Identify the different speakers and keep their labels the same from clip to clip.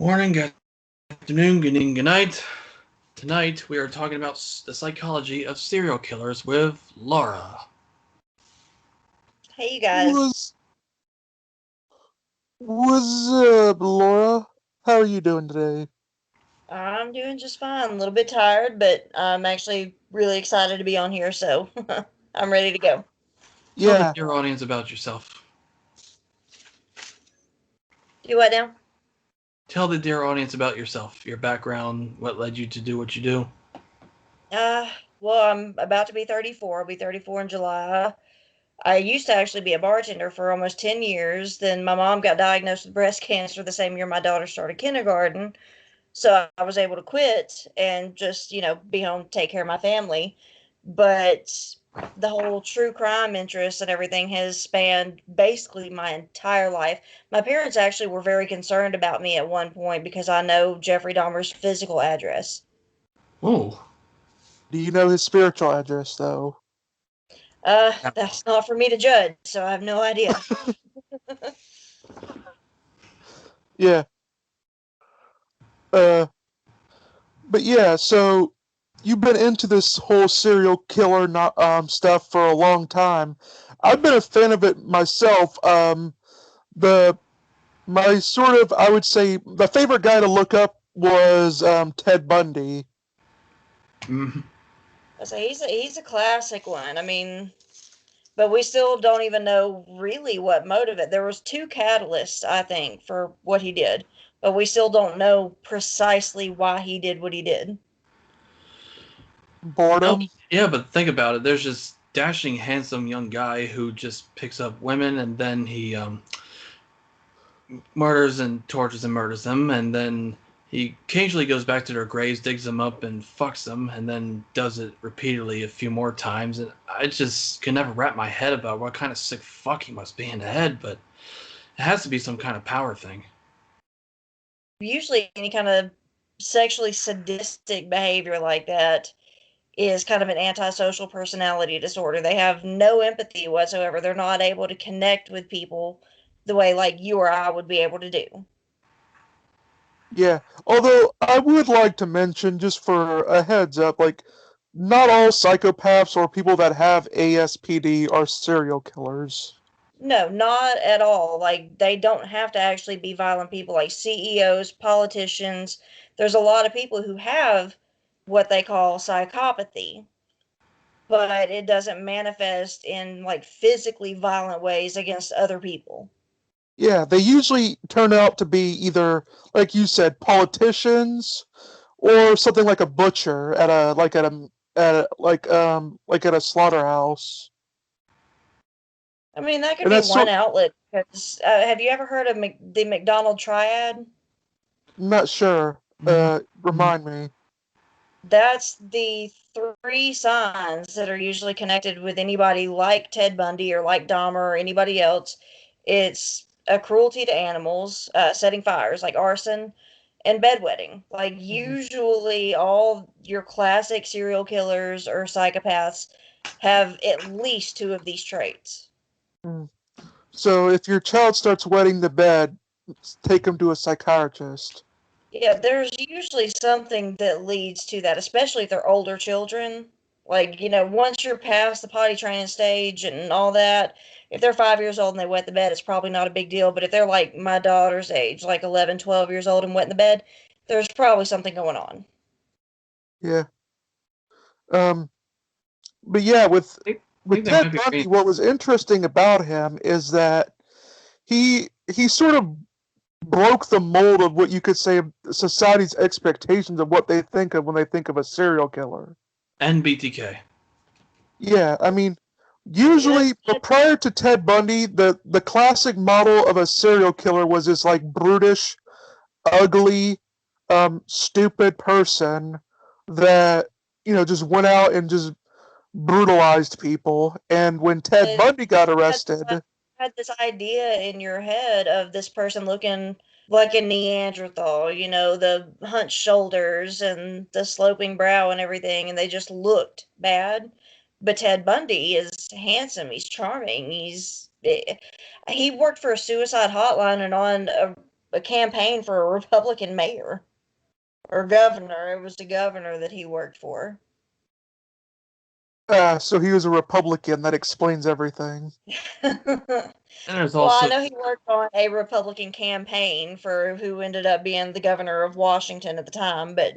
Speaker 1: Morning, good afternoon, good evening, good night. Tonight we are talking about the psychology of serial killers with Laura.
Speaker 2: Hey, you guys.
Speaker 3: What's up, Laura? How are you doing today?
Speaker 2: I'm doing just fine. A little bit tired, but I'm actually really excited to be on here, so I'm ready to go.
Speaker 1: Tell the
Speaker 3: Yeah,
Speaker 1: dear audience about yourself.
Speaker 2: Do what now?
Speaker 1: Tell the dear audience about yourself, your background, what led you to do what you do.
Speaker 2: Uh, well, I'm about to be 34. I'll be 34 in July. I used to actually be a bartender for almost 10 years. Then my mom got diagnosed with breast cancer the same year my daughter started kindergarten. So I was able to quit and just, be home, take care of my family. But the whole true crime interest and everything has spanned basically my entire life. My parents actually were very concerned about me at one point because I know Jeffrey Dahmer's physical address.
Speaker 1: Oh.
Speaker 3: do you know his spiritual address, though?
Speaker 2: That's not for me to judge, so I have no idea.
Speaker 3: Yeah, uh, but yeah, so you've been into this whole serial killer not stuff for a long time. I've been a fan of it myself. The my sort of I would say the favorite guy to look up was Ted Bundy.
Speaker 1: Mm-hmm.
Speaker 2: I say he's a classic one. I mean, but we still don't even know really what motivated. There was two catalysts, I think, for what he did, but we still don't know precisely why he did what he did.
Speaker 1: No,
Speaker 3: Boredom.
Speaker 1: yeah, but think about it. There's this dashing, handsome young guy who just picks up women and then he murders and tortures and murders them, and then he occasionally goes back to their graves, digs them up, and fucks them, and then does it repeatedly a few more times. And I just can never wrap my head about what kind of sick fuck he must be in the head, but it has to be some kind of power thing.
Speaker 2: Usually, any kind of sexually sadistic behavior like that is kind of an antisocial personality disorder. They have no empathy whatsoever. They're not able to connect with people the way like you or I would be able to do.
Speaker 3: Yeah, although I would like to mention, just for a heads up, like, not all psychopaths or people that have ASPD are serial killers.
Speaker 2: No, not at all. Like, they don't have to actually be violent people, like CEOs, politicians. There's a lot of people who have what they call psychopathy, but it doesn't manifest in like physically violent ways against other people.
Speaker 3: Yeah, they usually turn out to be either, like you said, politicians or something like a butcher at a like at a slaughterhouse.
Speaker 2: I mean, that could
Speaker 3: And
Speaker 2: be
Speaker 3: that's
Speaker 2: one
Speaker 3: sort
Speaker 2: outlet because have you ever heard of the McDonald triad?
Speaker 3: not sure. Remind me.
Speaker 2: That's the three signs that are usually connected with anybody like Ted Bundy or like Dahmer or anybody else. It's a cruelty to animals, setting fires like arson, and bedwetting. Like usually, all your classic serial killers or psychopaths have at least two of these traits.
Speaker 3: Mm. So if your child starts wetting the bed, take him to a psychiatrist.
Speaker 2: Yeah, there's usually something that leads to that, especially if they're older children. Like, once you're past the potty training stage and all that, if they're 5 years old and they wet the bed, it's probably not a big deal. But if they're like my daughter's age, like 11, 12 years old and wet in the bed, there's probably something going on.
Speaker 3: Yeah. Um. But yeah,
Speaker 1: I
Speaker 3: with
Speaker 1: think they
Speaker 3: Ted
Speaker 1: might be
Speaker 3: Bundy,
Speaker 1: reading.
Speaker 3: what was interesting about him is that he sort of broke the mold of what you could say of society's expectations of what they think of when they think of a serial killer.
Speaker 1: And BTK.
Speaker 3: Yeah, I mean,
Speaker 2: Yeah,
Speaker 3: usually, but prior to Ted Bundy, the classic model of a serial killer was this like brutish, ugly, stupid person that just went out and just brutalized people. And when Ted
Speaker 2: but
Speaker 3: Bundy got
Speaker 2: had this,
Speaker 3: arrested,
Speaker 2: had this idea in your head of this person looking like a Neanderthal, the hunched shoulders and the sloping brow and everything, and they just looked bad. But Ted Bundy is handsome, he's charming, he worked for a suicide hotline and on a campaign for a Republican mayor or governor. It was the governor that he worked for.
Speaker 3: So he was a Republican. That explains everything.
Speaker 1: And there's
Speaker 2: Well, I
Speaker 1: also
Speaker 2: know he worked on a Republican campaign for who ended up being the governor of Washington at the time, but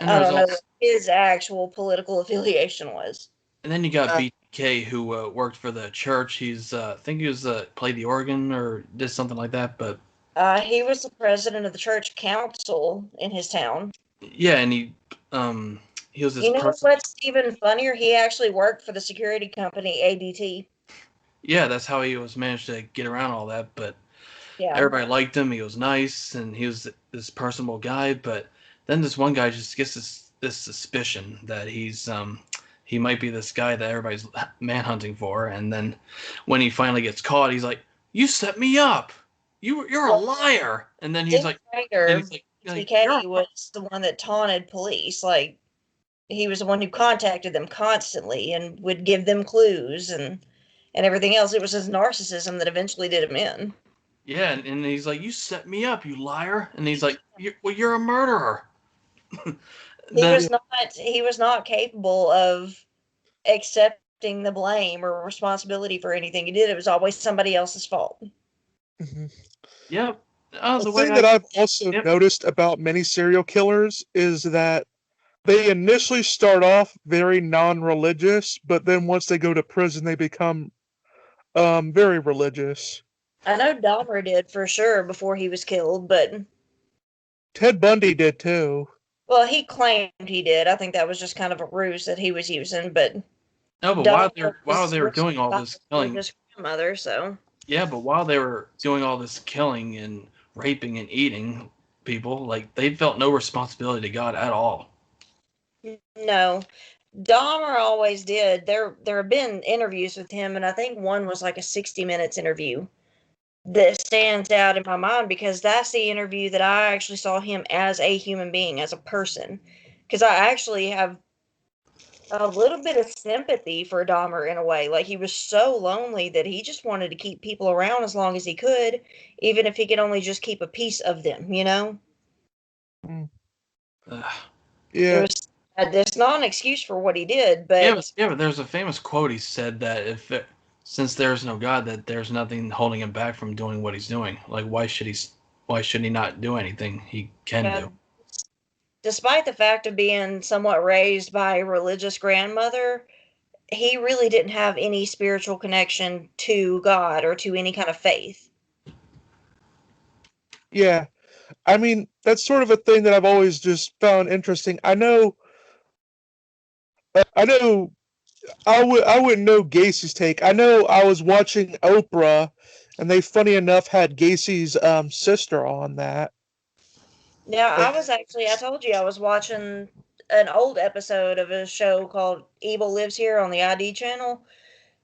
Speaker 2: I don't know what his actual political affiliation was.
Speaker 1: and then you got
Speaker 3: Uh,
Speaker 1: BTK who worked for the church. He's I think he was played the organ or did something like that. But
Speaker 2: He was the president of the church council in his town.
Speaker 1: yeah, and he was this
Speaker 2: You know
Speaker 1: person.
Speaker 2: what's even funnier? He actually worked for the security company ADT.
Speaker 1: Yeah, that's how he was managed to get around all that. But
Speaker 2: Yeah.
Speaker 1: everybody liked him. He was nice, and he was this personable guy. But then this one guy just gets this suspicion that he might be this guy that everybody's manhunting for. And then when he finally gets caught, he's like, "You set me up. You're a liar." And then he's like,
Speaker 2: BTK was the one that taunted police. Like, he was the one who contacted them constantly and would give them clues and everything else. It was his narcissism that eventually did him in.
Speaker 1: yeah, and he's like, "You set me up, you liar." And he's like, "You're a murderer."
Speaker 2: He was not capable of accepting the blame or responsibility for anything he did. It was always somebody else's fault.
Speaker 3: mhm.
Speaker 1: Yep.
Speaker 3: The thing that I've also noticed about many serial killers is that they initially start off very non-religious, but then once they go to prison, they become very religious.
Speaker 2: I know Dahmer did for sure before he was killed, but
Speaker 3: Ted Bundy did too.
Speaker 2: well, he claimed he did. I think that was just kind of a ruse that he was using, but
Speaker 1: no, but while they were doing all this killing,
Speaker 2: his grandmother, so
Speaker 1: yeah, but while they were doing all this killing and raping and eating people, like they felt no responsibility to God at all.
Speaker 2: no. Dahmer always did. There have been interviews with him, and I think one was like a 60 minutes interview that stands out in my mind because that's the interview that I actually saw him as a human being, as a person. Because I actually have a little bit of sympathy for Dahmer in a way. Like, he was so lonely that he just wanted to keep people around as long as he could, even if he could only just keep a piece of them, you know?
Speaker 3: Yeah.
Speaker 2: It's not an excuse for what he did, but
Speaker 1: but there's a famous quote. He said that since there's no God, that there's nothing holding him back from doing what he's doing. Like, why should he not do anything he can do?
Speaker 2: Despite the fact of being somewhat raised by a religious grandmother, he really didn't have any spiritual connection to God or to any kind of faith.
Speaker 3: Yeah. I mean, that's sort of a thing that I've always just found interesting. I wouldn't know Gacy's take. I know I was watching Oprah, and they, funny enough, had Gacy's sister on that.
Speaker 2: Yeah, I told you I was watching an old episode of a show called Evil Lives Here on the ID channel.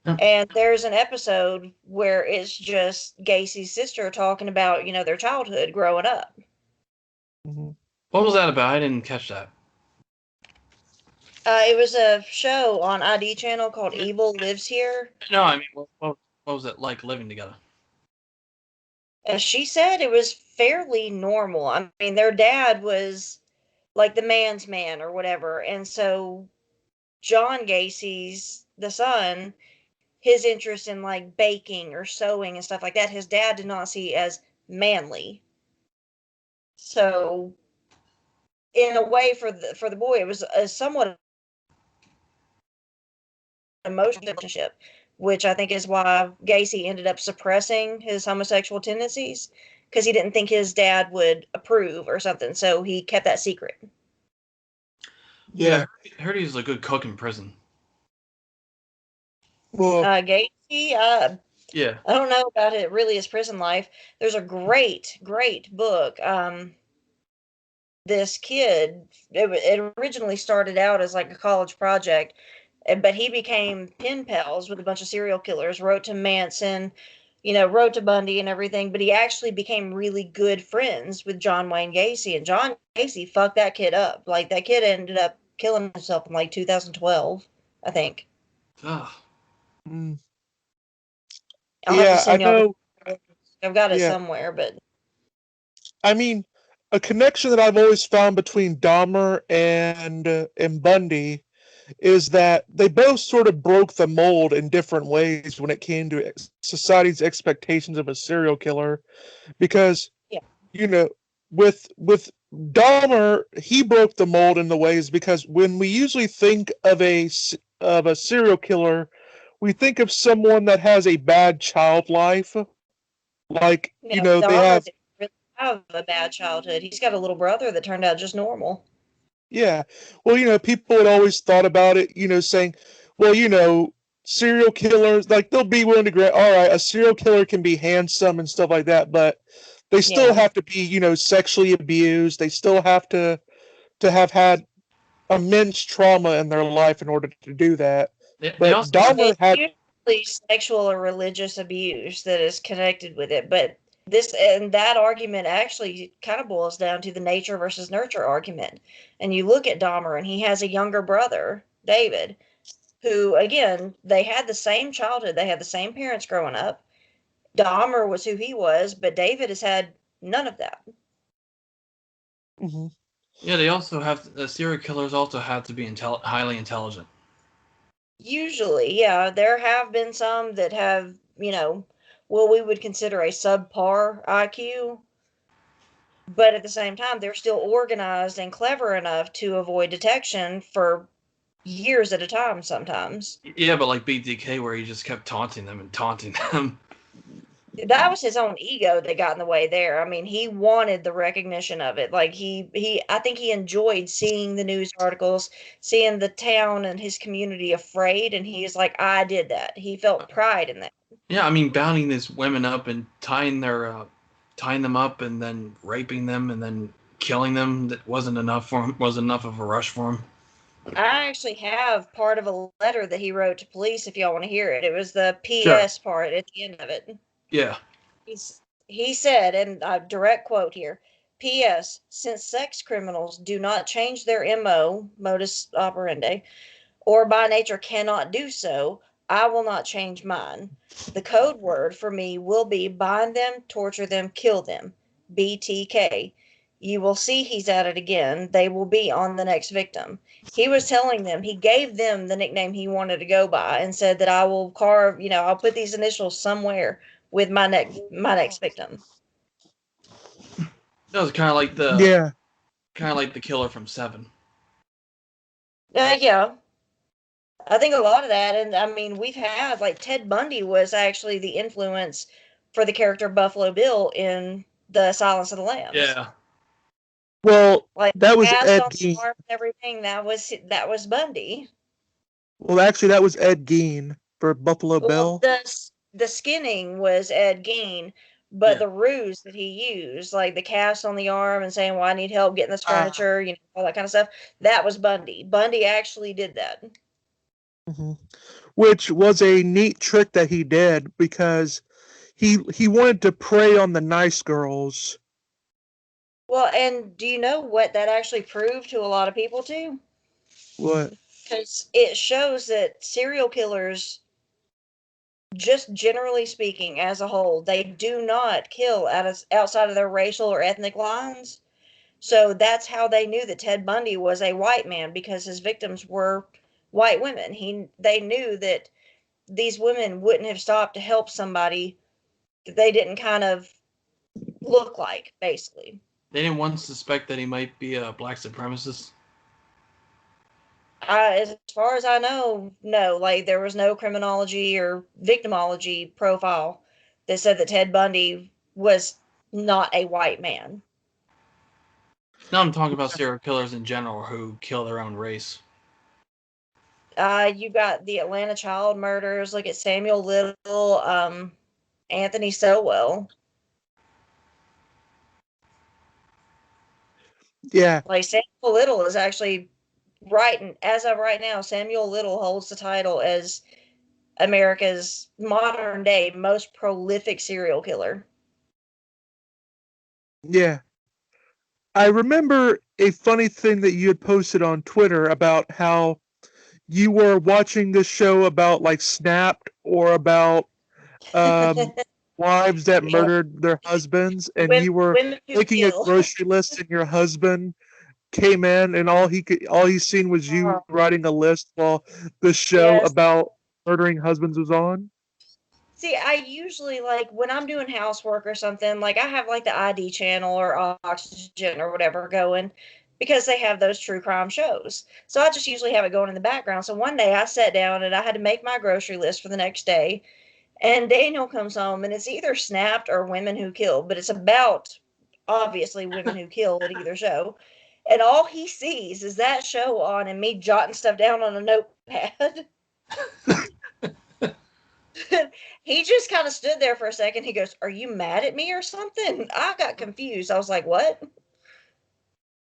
Speaker 1: Yeah.
Speaker 2: And there's an episode where it's just Gacy's sister talking about, their childhood growing up.
Speaker 3: Mm-hmm.
Speaker 1: What was that about? I didn't catch that.
Speaker 2: It was a show on ID channel called Evil Lives Here.
Speaker 1: No, I mean, what was it like living together?
Speaker 2: As she said, it was fairly normal. I mean, their dad was like the man's man or whatever. And so John Gacy's, the son, his interest in like baking or sewing and stuff like that, his dad did not see as manly. So in a way for the boy, it was a somewhat emotional relationship, which I think is why Gacy ended up suppressing his homosexual tendencies, because he didn't think his dad would approve or something, so he kept that secret.
Speaker 3: Yeah.
Speaker 1: I heard he's a good cook in prison.
Speaker 3: Well,
Speaker 2: Gacy,
Speaker 1: yeah.
Speaker 2: I don't know about it really his prison life. There's a great book. This kid, it originally started out as like a college project, but he became pen pals with a bunch of serial killers, wrote to Manson, wrote to Bundy and everything, but he actually became really good friends with John Wayne Gacy, and John Gacy fucked that kid up. Like, that kid ended up killing himself in like 2012, I think.
Speaker 1: Ugh.
Speaker 2: I'll have to send
Speaker 3: I know.
Speaker 2: I've got it
Speaker 3: Yeah.
Speaker 2: somewhere, but
Speaker 3: I mean, a connection that I've always found between Dahmer and Bundy is that they both sort of broke the mold in different ways when it came to society's expectations of a serial killer. Because
Speaker 2: Yeah.
Speaker 3: you know, with Dahmer, he broke the mold in the ways because when we usually think of a serial killer, we think of someone that has a bad child life. Like,
Speaker 2: No,
Speaker 3: they
Speaker 2: Dahmer
Speaker 3: have,
Speaker 2: didn't really have a bad childhood. He's got a little brother that turned out just normal.
Speaker 3: yeah. Well, people had always thought about it, saying, well, serial killers, like, they'll be willing to grant, all right, a serial killer can be handsome and stuff like that, but they still
Speaker 2: Yeah.
Speaker 3: have to be, sexually abused. They still have to have had immense trauma in their life in order to do that.
Speaker 1: They
Speaker 3: But
Speaker 1: also
Speaker 3: Dahmer
Speaker 2: It's
Speaker 3: had,
Speaker 2: usually sexual or religious abuse that is connected with it, but that argument actually kind of boils down to the nature versus nurture argument. And you look at Dahmer, and he has a younger brother, David, who, again, they had the same childhood, they had the same parents growing up. Dahmer was who he was, but David has had none of that.
Speaker 3: mhm.
Speaker 1: yeah, they also have serial killers also have to be highly intelligent.
Speaker 2: Usually, yeah, there have been some that have, what we would consider a subpar IQ, but at the same time, they're still organized and clever enough to avoid detection for years at a time sometimes.
Speaker 1: Yeah, but like BTK, where he just kept taunting them and taunting them.
Speaker 2: That was his own ego that got in the way there. I mean, he wanted the recognition of it. Like I think he enjoyed seeing the news articles, seeing the town and his community afraid, and he is like, I did that. He felt pride in that.
Speaker 1: Yeah, I mean, bounding these women up and tying them up and then raping them and then killing them, that wasn't enough for him. Wasn't enough of a rush for him.
Speaker 2: I actually have part of a letter that he wrote to police if y'all want to hear it. It was the
Speaker 1: Sure.
Speaker 2: PS part at the end of it.
Speaker 1: Yeah.
Speaker 2: He said, and a direct quote here, P.S. Since sex criminals do not change their modus operandi, or by nature cannot do so, I will not change mine. The code word for me will be bind them, torture them, kill them. BTK. You will see he's at it again. They will be on the next victim. He was telling them, he gave them the nickname he wanted to go by and said that I will carve, I'll put these initials somewhere with my next victim.
Speaker 1: That was
Speaker 3: Yeah.
Speaker 1: kind of like the killer from Seven.
Speaker 2: Yeah, I think a lot of that, and I mean, we've had like Ted Bundy was actually the influence for the character Buffalo Bill in the Silence of the Lambs.
Speaker 1: Yeah.
Speaker 3: Well,
Speaker 2: Like
Speaker 3: that was
Speaker 2: cast
Speaker 3: Ed
Speaker 2: on the
Speaker 3: Gein.
Speaker 2: arm and everything. That was Bundy.
Speaker 3: Well, actually, that was Ed Gein for Buffalo
Speaker 2: Well,
Speaker 3: Bill.
Speaker 2: the skinning was Ed Gein, but
Speaker 1: Yeah.
Speaker 2: the ruse that he used, like the cast on the arm and saying, "Well, I need help getting this furniture," all that kind of stuff, that was Bundy. Bundy actually did that.
Speaker 3: Mhm. Which was a neat trick that he did because he wanted to prey on the nice girls.
Speaker 2: Well, and do you know what that actually proved to a lot of people too?
Speaker 3: What?
Speaker 2: Because it shows that serial killers, just generally speaking, as a whole, they do not kill outside of their racial or ethnic lines. So that's how they knew that Ted Bundy was a white man, because his victims were white women. They knew that these women wouldn't have stopped to help somebody that they didn't kind of look like, basically.
Speaker 1: They didn't once suspect that he might be a black supremacist.
Speaker 2: As far as I know, no. Like there was no criminology or victimology profile that said that Ted Bundy was not a white man.
Speaker 1: Now I'm talking about serial killers in general who kill their own race.
Speaker 2: You got the Atlanta child murders. Look at Samuel Little, Anthony Sowell.
Speaker 3: Yeah.
Speaker 2: Like Samuel Little is actually as of right now, Samuel Little holds the title as America's modern day most prolific serial killer.
Speaker 3: Yeah. I remember a funny thing that you had posted on Twitter about how you were watching this show about like Snapped or about um wives that
Speaker 2: Yeah.
Speaker 3: murdered their husbands, and you were
Speaker 2: Women who
Speaker 3: making a
Speaker 2: kill.
Speaker 3: grocery list, and your husband came in, and all he's seen was you writing a list while the show
Speaker 2: Yes.
Speaker 3: about murdering husbands was on.
Speaker 2: See, I usually like when I'm doing housework or something, like I have like the ID channel or Oxygen or whatever going because they have those true crime shows. So I just usually have it going in the background. So one day I sat down and I had to make my grocery list for the next day. And Daniel comes home and it's either Snapped or Women Who Kill, but it's about obviously women who kill at either show. And all he sees is that show on and me jotting stuff down on a notepad. He just kind of stood there for a second. He goes, "Are you mad at me or something?" I got confused. I was like, "What?"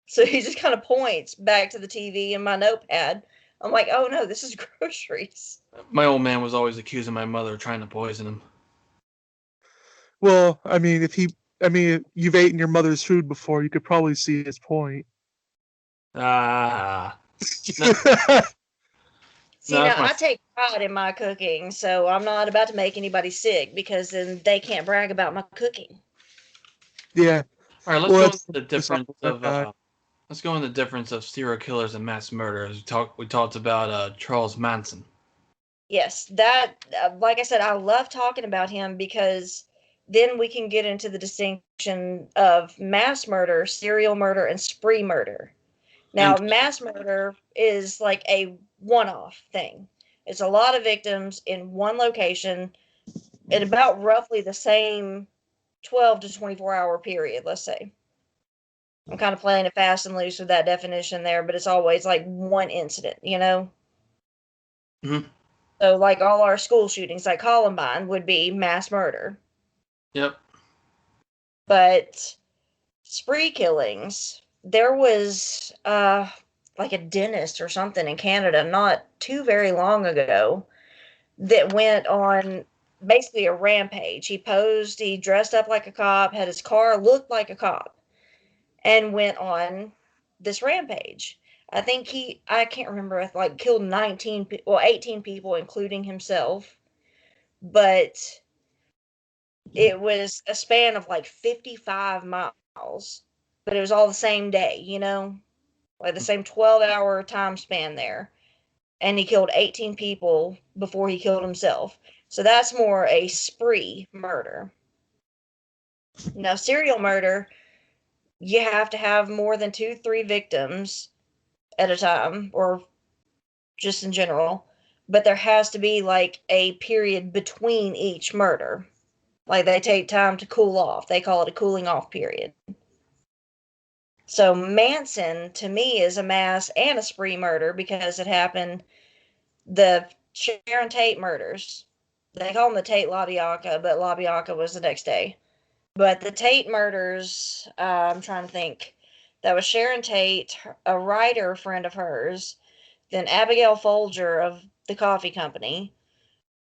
Speaker 2: So he just kind of points back to the TV and my notepad. I'm like, "Oh no, this is groceries."
Speaker 1: My old man was always accusing my mother of trying to poison him.
Speaker 3: Well, I mean, if you've eaten your mother's food before, you could probably see his point.
Speaker 1: Ah.
Speaker 2: See,
Speaker 1: No,
Speaker 2: now
Speaker 1: that's my
Speaker 2: I take pride in my cooking, so I'm not about to make anybody sick because then they can't brag about my cooking.
Speaker 3: Yeah.
Speaker 1: All right, let's
Speaker 3: Well,
Speaker 1: go
Speaker 3: that's
Speaker 1: into the difference of
Speaker 3: guy.
Speaker 1: let's go into the difference of serial killers and mass murderers. We talked about Charles Manson.
Speaker 2: Yes, that, like I said, I love talking about him because then we can get into the distinction of mass murder, serial murder, and spree murder. Now,
Speaker 1: And
Speaker 2: mass murder is like a one-off thing. It's a lot of victims in one location at about roughly the same 12 to 24-hour period, let's say. I'm kind of playing it fast and loose with that definition there, but it's always like one incident, you know?
Speaker 1: Mhm.
Speaker 2: So, like all our school shootings, like Columbine, would be mass murder.
Speaker 1: Yep.
Speaker 2: But spree killings, there was like a dentist or something in Canada not too very long ago that went on basically a rampage. He posed, he dressed up like a cop, had his car looked like a cop, and went on this rampage. I can't remember if like killed 18 people, including himself, but it was a span of like 55 miles, but it was all the same day, you know, like the same 12-hour time span there. And he killed 18 people before he killed himself. So that's more a spree murder. Now, serial murder, you have to have more than 2, 3 victims at a time, or just in general, but there has to be like a period between each murder. Like they take time to cool off. They call it a cooling off period. So Manson to me is a mass and a spree murder because it happened the Sharon Tate murders. They call them the Tate LaBianca, but LaBianca was the next day. But the Tate murders, I'm trying to think. That was Sharon Tate, a writer friend of hers, then Abigail Folger of the coffee company.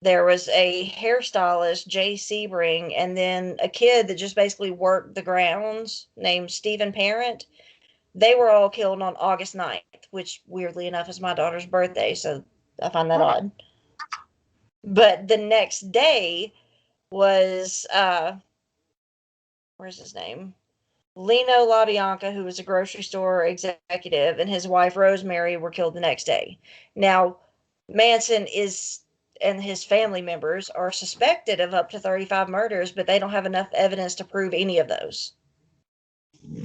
Speaker 2: There was a hairstylist, Jay Sebring, and then a kid that just basically worked the grounds named Stephen Parent. They were all killed on August 9th, which weirdly enough is my daughter's birthday, so I find that odd. But the next day was where's his name? Lino LaBianca, who was a grocery store executive, and his wife Rosemary were killed the next day. Now, Manson is and his family members are suspected of up to 35 murders, but they don't have enough evidence to prove any of those.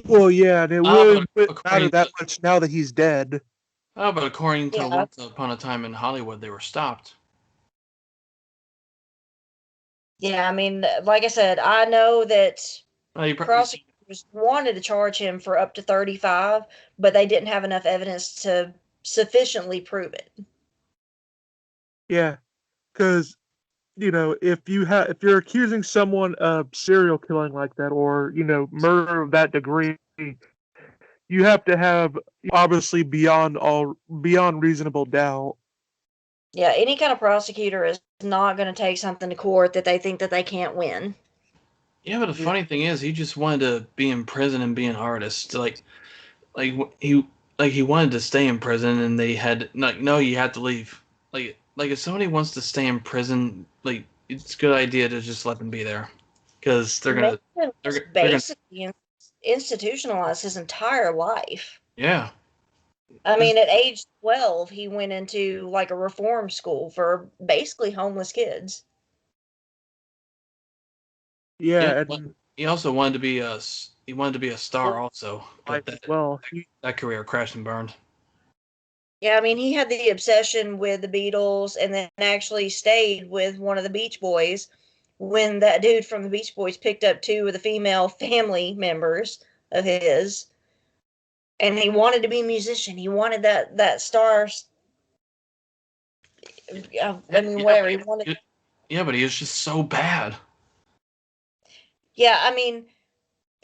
Speaker 3: Well, yeah, and it
Speaker 1: But
Speaker 3: wouldn't matter that much now that he's dead.
Speaker 1: but according to
Speaker 2: Yeah.
Speaker 1: Once Upon a Time in Hollywood, they were stopped.
Speaker 2: Yeah, I mean, like I said, I know that
Speaker 1: You
Speaker 2: prosecutors wanted to charge him for up to 35, but they didn't have enough evidence to sufficiently prove it.
Speaker 3: Yeah, because if you're accusing someone of serial killing like that, or murder of that degree, you have to have obviously beyond reasonable doubt.
Speaker 2: Yeah, any kind of prosecutor is not going to take something to court that they think that they can't win.
Speaker 1: Yeah, but the funny thing is, he just wanted to be in prison and be an artist. Like he wanted to stay in prison, and they had no, you have to leave. Like if somebody wants to stay in prison, like it's a good idea to just let them be there. because
Speaker 2: Manson was
Speaker 1: they're gonna
Speaker 2: basically institutionalized his entire life.
Speaker 1: yeah.
Speaker 2: I mean, at age 12, he went into like a reform school for basically homeless kids.
Speaker 1: Yeah,
Speaker 3: Yeah, and
Speaker 1: he also wanted to be a star also, but
Speaker 3: life as well.
Speaker 1: that career crashed and burned.
Speaker 2: Yeah, I mean, he had the obsession with the Beatles and then actually stayed with one of the Beach Boys when that dude from the Beach Boys picked up two of the female family members of his. And he wanted to be a musician. He wanted that star. I mean,
Speaker 1: Yeah,
Speaker 2: whatever he wanted.
Speaker 1: but he was just so bad.
Speaker 2: Yeah, I mean,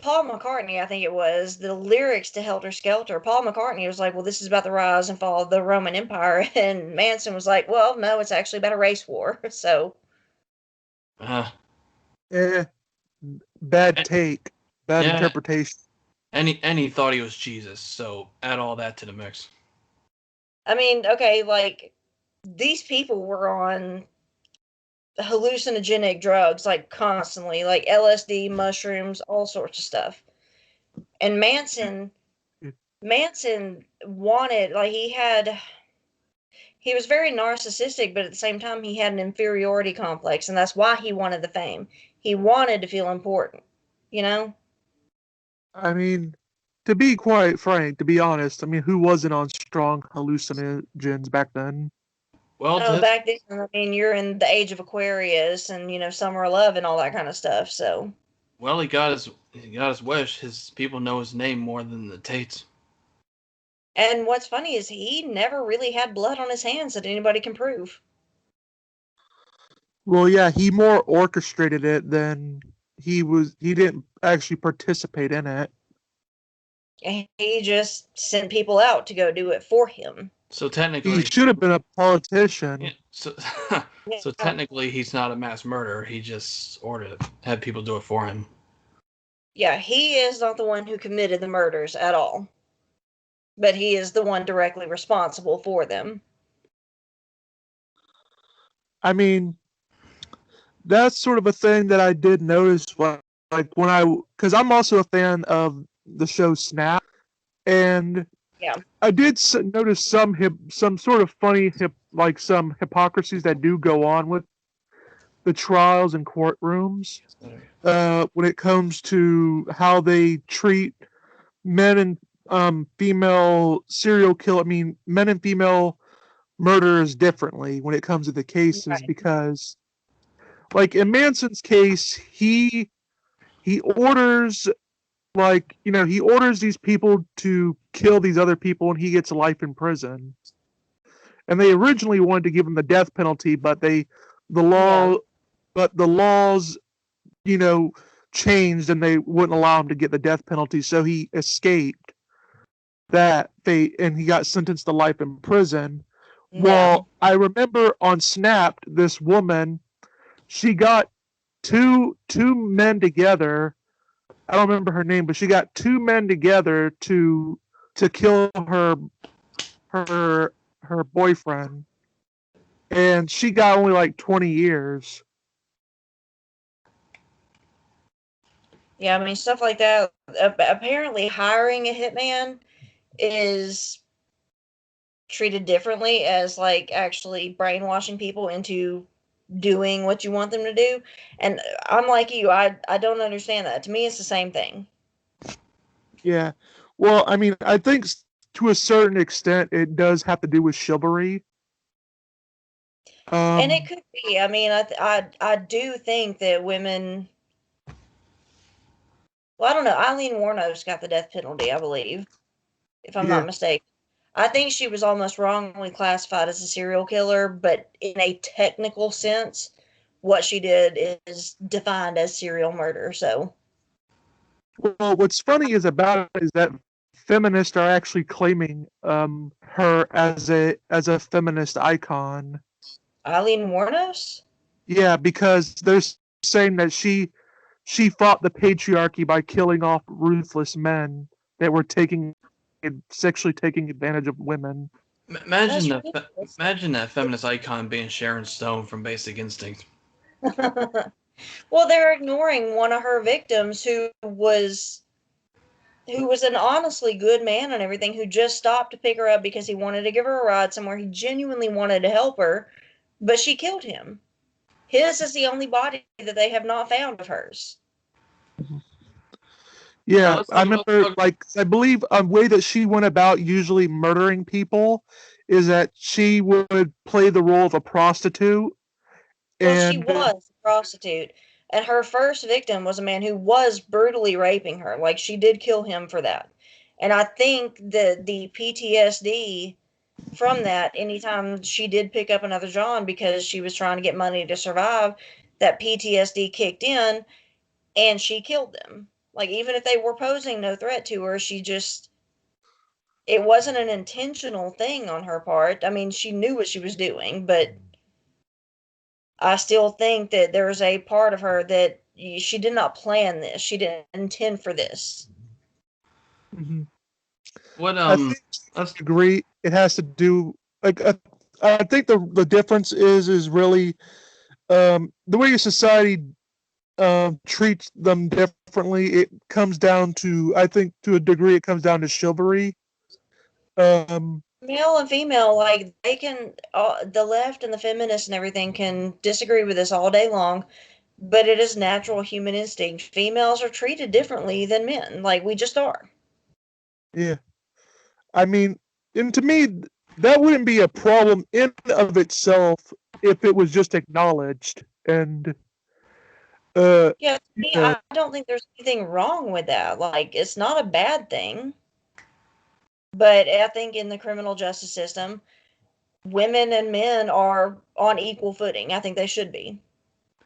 Speaker 2: Paul McCartney, I think it was, the lyrics to Helter Skelter, Paul McCartney was like, well, this is about the rise and fall of the Roman Empire. And Manson was like, well, no, it's actually about a race war. So,
Speaker 1: Uh,
Speaker 3: Bad
Speaker 1: and-
Speaker 3: take, bad
Speaker 1: yeah,
Speaker 3: interpretation.
Speaker 1: and he thought he was Jesus, so add all that to the mix.
Speaker 2: I mean, okay, like, these people were on hallucinogenic drugs, like, constantly, like LSD, mushrooms, all sorts of stuff. And Manson wanted, like, he was very narcissistic, but at the same time, he had an inferiority complex, and that's why he wanted the fame. He wanted to feel important, you know?
Speaker 3: I mean, to be quite frank, to be honest, I mean, who wasn't on strong hallucinogens back then?
Speaker 1: Well,
Speaker 2: Oh, back then, I mean, you're in the age of Aquarius and, Summer of Love and all that kind of stuff, so.
Speaker 1: well, he got his wish. His people know his name more than the Tates.
Speaker 2: And what's funny is he never really had blood on his hands that anybody can prove.
Speaker 3: Well, yeah, he more orchestrated it than he didn't actually participate in it.
Speaker 2: And he just sent people out to go do it for him.
Speaker 1: So
Speaker 3: He
Speaker 1: technically,
Speaker 3: should have been a politician.
Speaker 1: yeah, so
Speaker 2: Yeah.
Speaker 1: so technically, he's not a mass murderer. He just ordered it, had people do it for him.
Speaker 2: Yeah, he is not the one who committed the murders at all. But he is the one directly responsible for them.
Speaker 3: I mean, that's sort of a thing that I did notice, like because I'm also a fan of the show Snap, and
Speaker 2: Yeah.
Speaker 3: I did notice some sort of funny some hypocrisies that do go on with the trials and courtrooms when it comes to how they treat men and female serial killer. I mean, men and female murderers differently when it comes to the cases
Speaker 2: Right.
Speaker 3: because, like in Manson's case, he orders he orders these people to kill these other people and he gets life in prison. And they originally wanted to give him the death penalty, but the laws, changed and they wouldn't allow him to get the death penalty, so he escaped that fate and he got sentenced to life in prison.
Speaker 2: Yeah.
Speaker 3: Well, I remember on Snapped, this woman, she got two men together. I don't remember her name, but she got two men together to kill her boyfriend, and she got only like 20 years.
Speaker 2: Yeah, I mean, stuff like that. Apparently, hiring a hitman is treated differently as, like, actually brainwashing people into doing what you want them to do. And I'm like you, I don't understand that. To me, it's the same thing.
Speaker 3: Yeah. Well, I mean, I think to a certain extent it does have to do with chivalry.
Speaker 2: And it could be. I mean, I do think that women. Well, I don't know. Eileen Wuornos got the death penalty, I believe, if I'm
Speaker 3: Yeah.
Speaker 2: not mistaken. I think she was almost wrongly classified as a serial killer, but in a technical sense, what she did is defined as serial murder. So,
Speaker 3: Well, what's funny is that feminists are actually claiming her as a feminist icon.
Speaker 2: Eileen Wuornos?
Speaker 3: Yeah, because they're saying that she fought the patriarchy by killing off ruthless men that were sexually taking advantage of women.
Speaker 1: Imagine
Speaker 2: That's
Speaker 1: that.
Speaker 2: ridiculous.
Speaker 1: Imagine that feminist icon being Sharon Stone from Basic Instinct.
Speaker 2: Well, they're ignoring one of her victims who was an honestly good man and everything, who just stopped to pick her up because he wanted to give her a ride somewhere. He genuinely wanted to help her, but she killed him. His is the only body that they have not found of hers.
Speaker 3: Yeah,
Speaker 1: let's
Speaker 3: I
Speaker 1: talk about.
Speaker 3: remember, like, I believe a way that she went about usually murdering people is that she would play the role of a prostitute.
Speaker 2: Well, she
Speaker 3: And
Speaker 2: was a prostitute, and her first victim was a man who was brutally raping her. Like, she did kill him for that. And I think that the PTSD from that, anytime she did pick up another John because she was trying to get money to survive, that PTSD kicked in and she killed them. Like, even if they were posing no threat to her, it wasn't an intentional thing on her part. I mean, she knew what she was doing, but I still think that there's a part of her that she did not plan this. She didn't intend for this.
Speaker 3: Mhm.
Speaker 1: What
Speaker 3: I think
Speaker 1: let's
Speaker 3: I agree. It has to do, like, I think the difference is really the way your society treats them differently. It comes down to, I think, to a degree, it comes down to chivalry. Um,
Speaker 2: Male and female, like, they can, the left and the feminists and everything can disagree with this all day long, but it is natural human instinct. Females are treated differently than men. Like, we just are.
Speaker 3: yeah, I mean, and to me, that wouldn't be a problem in of itself if it was just acknowledged. And
Speaker 2: Yeah, to
Speaker 3: you
Speaker 2: me,
Speaker 3: know,
Speaker 2: I don't think there's anything wrong with that. Like, it's not a bad thing. But I think in the criminal justice system, women and men are on equal footing. I think they should be.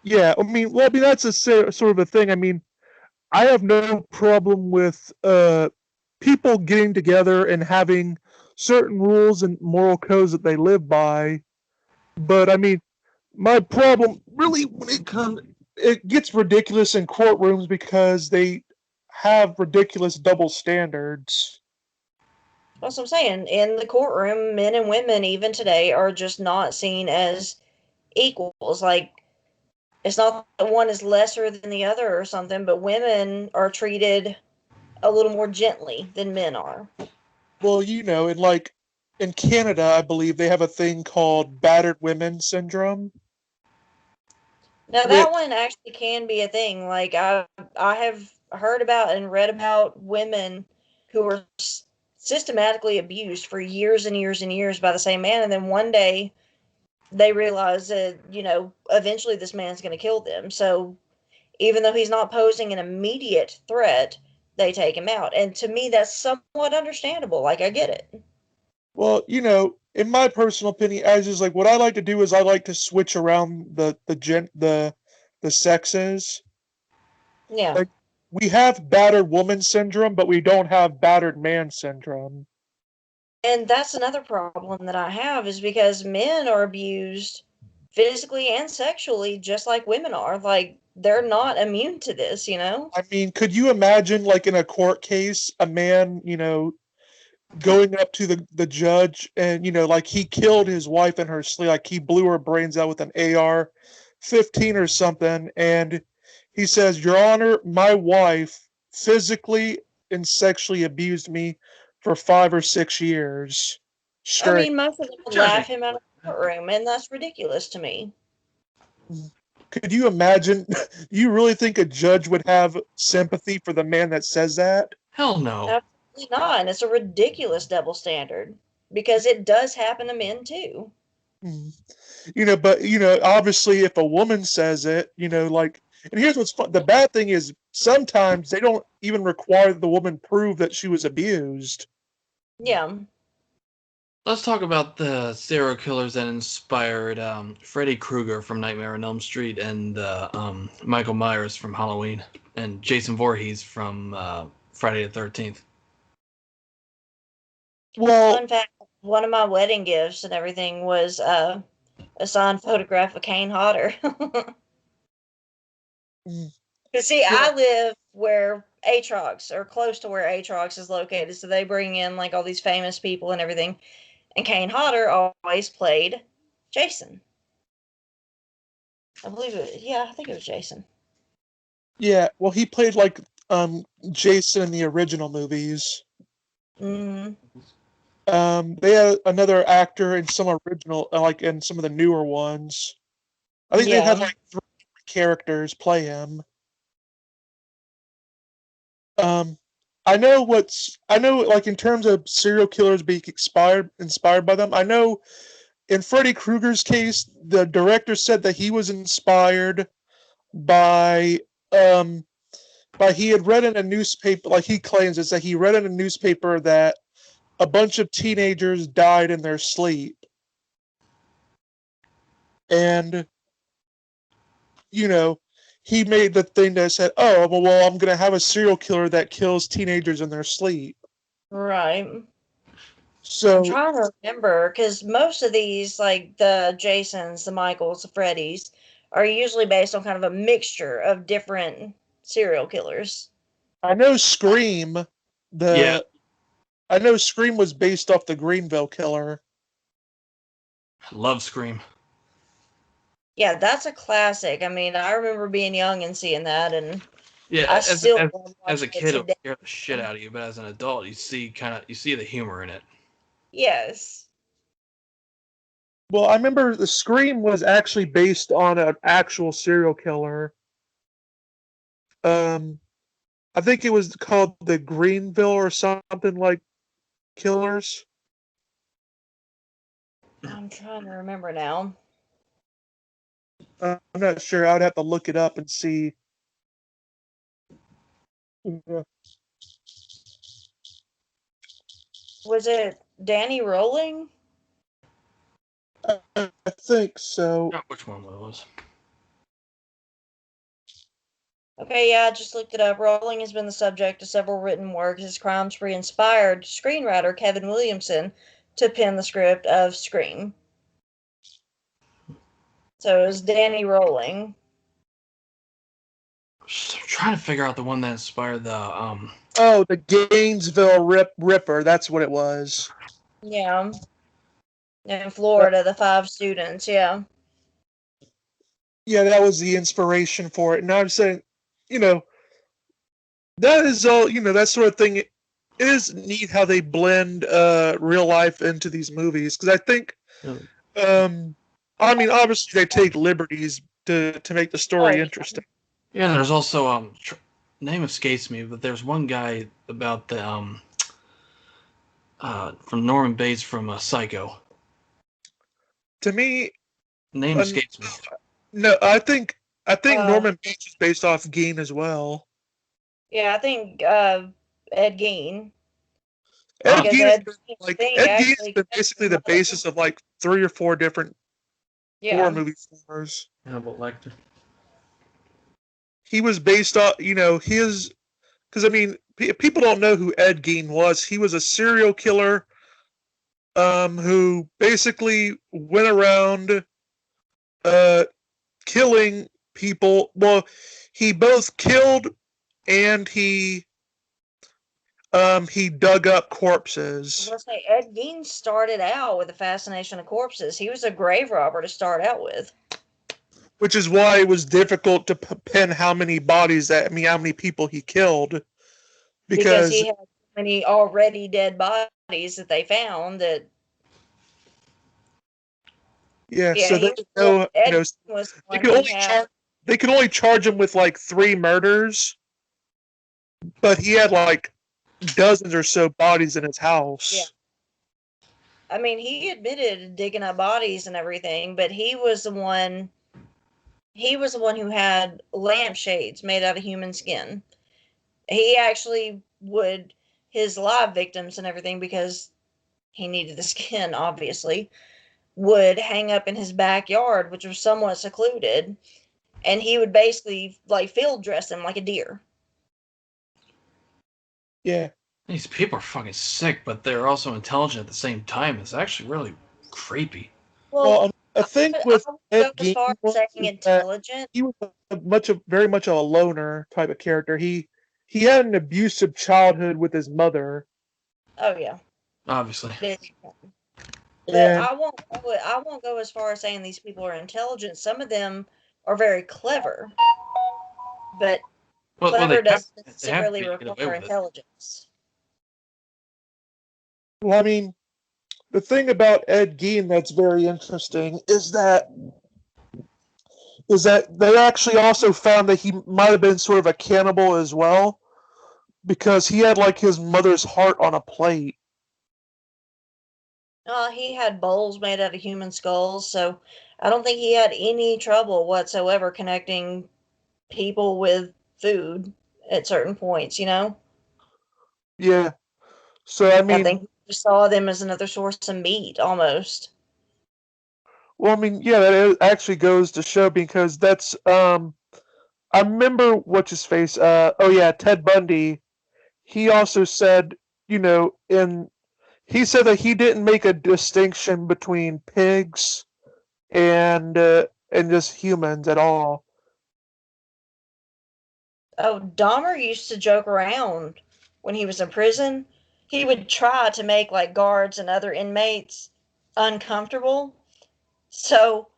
Speaker 3: yeah, I mean that's a sort of a thing. I mean, I have no problem with people getting together and having certain rules and moral codes that they live by. But I mean, my problem really, when it gets ridiculous in courtrooms because they have ridiculous double standards.
Speaker 2: That's what I'm saying. In the courtroom, men and women, even today, are just not seen as equals. Like, it's not that one is lesser than the other or something, but women are treated a little more gently than men are.
Speaker 3: Well, and like in Canada, I believe they have a thing called battered women syndrome,
Speaker 2: Now, that
Speaker 3: which
Speaker 2: one actually can be a thing. Like, I have heard about and read about women who were systematically abused for years and years and years by the same man, and then one day they realize that, eventually this man's going to kill them. So even though he's not posing an immediate threat, they take him out. And to me, that's somewhat understandable. Like, I get it.
Speaker 3: well, in my personal opinion, as is like what I like to do is I like to switch around the sexes.
Speaker 2: Yeah.
Speaker 3: Like we have battered woman syndrome, but we don't have battered man syndrome.
Speaker 2: And that's another problem that I have, is because men are abused physically and sexually just like women are. Like, they're not immune to this.
Speaker 3: I mean, could you imagine, like in a court case, a man, going up to the judge and like he killed his wife in her sleep, like he blew her brains out with an AR-15 or something, and he says, "Your Honor, my wife physically and sexually abused me for 5 or 6 years
Speaker 2: I
Speaker 3: straight."
Speaker 2: mean, most of them would
Speaker 1: judging.
Speaker 2: laugh him out of the courtroom, and that's ridiculous to me.
Speaker 3: Could you imagine? You really think a judge would have sympathy for the man that says that?
Speaker 1: Hell no.
Speaker 2: Absolutely not. And it's a ridiculous double standard because it does happen to men too.
Speaker 3: Hmm. But obviously, if a woman says it, like, and here's what's fun: the bad thing is sometimes they don't even require the woman prove that she was abused.
Speaker 2: Yeah.
Speaker 1: Let's talk about the serial killers that inspired Freddy Krueger from Nightmare on Elm Street and Michael Myers from Halloween and Jason Voorhees from Friday the 13th.
Speaker 3: Well,
Speaker 2: Fun fact, one of my wedding gifts and everything was a signed photograph of Kane Hodder.
Speaker 3: mm,
Speaker 2: See,
Speaker 3: yeah,
Speaker 2: I live where Atrox, or close to where Atrox is located, so they bring in like all these famous people and everything. And Kane Hodder always played Jason. I believe it. Yeah, I think it was Jason.
Speaker 3: Yeah, well, he played like Jason in the original movies.
Speaker 2: Mm.
Speaker 3: They had another actor in some original, like in some of the newer ones. I think they've had
Speaker 2: Yeah.
Speaker 3: like 3 characters play him. I know like in terms of serial killers being inspired by them. I know in Freddy Krueger's case, the director said that he was inspired by um he had read in a newspaper, like he claims it's that he read in a newspaper that a bunch of teenagers died in their sleep. And you know, he made the thing that said, "Oh, well, I'm gonna have a serial killer that kills teenagers in their sleep."
Speaker 2: Right. I'm
Speaker 3: So
Speaker 2: trying to remember because most of these, like the Jasons, the Michaels, the Freddys, are usually based on kind of a mixture of different serial killers.
Speaker 3: I know Scream,
Speaker 1: Yeah,
Speaker 3: the I know Scream was based off the Greenville Killer.
Speaker 1: I love Scream.
Speaker 2: Yeah, that's a classic. I mean, I remember being young and seeing that, and
Speaker 1: Yeah,
Speaker 2: I
Speaker 1: as
Speaker 2: still
Speaker 1: as,
Speaker 2: love
Speaker 1: as a
Speaker 2: watching it
Speaker 1: kid, it would
Speaker 2: today.
Speaker 1: scare the shit out of you, but as an adult, you see the humor in it.
Speaker 2: Yes.
Speaker 3: Well, I remember the Scream was actually based on an actual serial killer. Um, I think it was called the Greenville or something like Killers.
Speaker 2: I'm trying to remember now.
Speaker 3: I'm not sure. I'd have to look it up and see. Yeah,
Speaker 2: Was it Danny Rolling?
Speaker 3: I think so.
Speaker 1: Not which one it was.
Speaker 2: Okay, yeah, I just looked it up. Rowling has been the subject of several written works. His crime spree inspired screenwriter Kevin Williamson to pen the script of Scream. So it was Danny Rowling.
Speaker 1: Just trying to figure out the one that inspired the
Speaker 3: Oh, the Gainesville Ripper. That's what it was.
Speaker 2: Yeah. In Florida, the 5 students, yeah.
Speaker 3: Yeah, that was the inspiration for it. And I'm saying, you know, that is all. That sort of thing. It is neat how they blend real life into these movies because I think, um, I mean, obviously they take liberties to make the
Speaker 2: Oh,
Speaker 3: story
Speaker 2: yeah.
Speaker 3: interesting.
Speaker 1: yeah. There's also name escapes me, but there's one guy about the from Norman Bates from Psycho.
Speaker 3: To me,
Speaker 1: Name
Speaker 3: um,
Speaker 1: escapes me.
Speaker 3: no, I think
Speaker 2: Uh,
Speaker 3: Norman Bates is based off Gein as well.
Speaker 2: yeah, I think Ed Gein.
Speaker 3: Ed
Speaker 1: Oh,
Speaker 2: Because
Speaker 3: Gein has
Speaker 2: Ed
Speaker 3: been
Speaker 2: Gein's
Speaker 3: like
Speaker 2: thing
Speaker 3: Ed Gein has
Speaker 2: actually
Speaker 3: been
Speaker 2: came
Speaker 3: basically
Speaker 2: from
Speaker 3: the
Speaker 2: his
Speaker 3: basis
Speaker 2: mother.
Speaker 3: of like 3 or 4 different horror
Speaker 2: Yeah.
Speaker 3: movie stars.
Speaker 1: Hannibal Lecter.
Speaker 3: He was based off, his because I mean, people don't know who Ed Gein was. He was a serial killer, who basically went around, uh, killing people. Well, he both killed and he dug up
Speaker 2: I was
Speaker 3: corpses,
Speaker 2: gonna say Ed Gein started out with a fascination of corpses. He was a grave robber to start out with
Speaker 3: which is why it was difficult to pin how many how many people he killed,
Speaker 2: because
Speaker 3: because
Speaker 2: he had so many already dead bodies that they found that
Speaker 3: yeah,
Speaker 2: yeah,
Speaker 3: so they
Speaker 2: he was the one
Speaker 3: know,
Speaker 2: Ed Gein was the
Speaker 3: they
Speaker 2: one
Speaker 3: could
Speaker 2: who
Speaker 3: only
Speaker 2: had
Speaker 3: charge they could only charge him with like 3 murders, but he had like dozens or so bodies in his
Speaker 2: yeah.
Speaker 3: house.
Speaker 2: I mean, he admitted to digging up bodies and everything, but he was the one who had lampshades made out of human skin. He actually would his live victims and everything because he needed the skin obviously would hang up in his backyard, which was somewhat secluded, and he would basically like field dress them like a deer.
Speaker 3: Yeah.
Speaker 1: These people are fucking sick, but they're also intelligent at the same time. It's actually really creepy.
Speaker 2: Well,
Speaker 3: Well, I think
Speaker 2: I
Speaker 3: with
Speaker 2: would go
Speaker 3: Ed
Speaker 2: as
Speaker 3: Gein
Speaker 2: far as saying
Speaker 3: is that
Speaker 2: intelligent.
Speaker 3: he was very much a loner type of character. He had an abusive childhood with his mother,
Speaker 2: Oh yeah,
Speaker 1: Obviously.
Speaker 2: but
Speaker 3: and
Speaker 2: I won't go as far as saying these people are intelligent. Some of them are very clever, but
Speaker 1: Well,
Speaker 2: clever doesn't
Speaker 1: they have to
Speaker 2: necessarily
Speaker 1: be to get away
Speaker 2: require
Speaker 1: with it.
Speaker 2: intelligence.
Speaker 3: Well, I mean, the thing about Ed Gein that's very interesting is that they actually also found that he might have been sort of a cannibal as well, because he had like his mother's heart on a plate.
Speaker 2: He had bowls made out of human skulls, so I don't think he had any trouble whatsoever connecting people with food at certain points, you know?
Speaker 3: Yeah. So I
Speaker 2: I
Speaker 3: mean,
Speaker 2: think he saw them as another source of meat almost.
Speaker 3: well, I mean, yeah, that actually goes to show because that's I remember what's his face. Oh yeah, Ted Bundy. He also said, in he said that he didn't make a distinction between pigs and just humans at all.
Speaker 2: Oh, Dahmer used to joke around when he was in prison. He would try to make like guards and other inmates uncomfortable. So,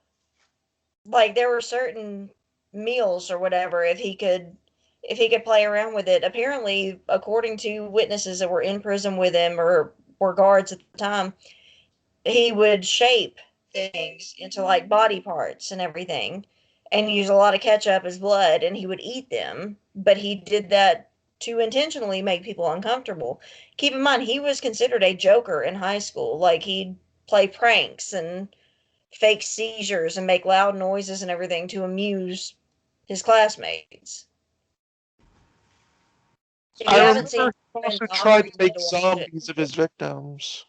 Speaker 2: like there were certain meals or whatever if he could play around with it. Apparently, according to witnesses that were in prison with him or were guards at the time, he would shape things into like body parts and everything and use a lot of ketchup as blood and he would eat them, but he did that to intentionally make people uncomfortable. Keep in mind he was considered a joker in high school. Like he'd play pranks and fake seizures and make loud noises and everything to amuse his classmates. If
Speaker 3: I
Speaker 2: you haven't seen
Speaker 3: remember he
Speaker 2: Dumb and
Speaker 3: also
Speaker 2: Dumber,
Speaker 3: tried
Speaker 2: you
Speaker 3: to
Speaker 2: need
Speaker 3: make
Speaker 2: to watch it.
Speaker 3: zombies of his victims.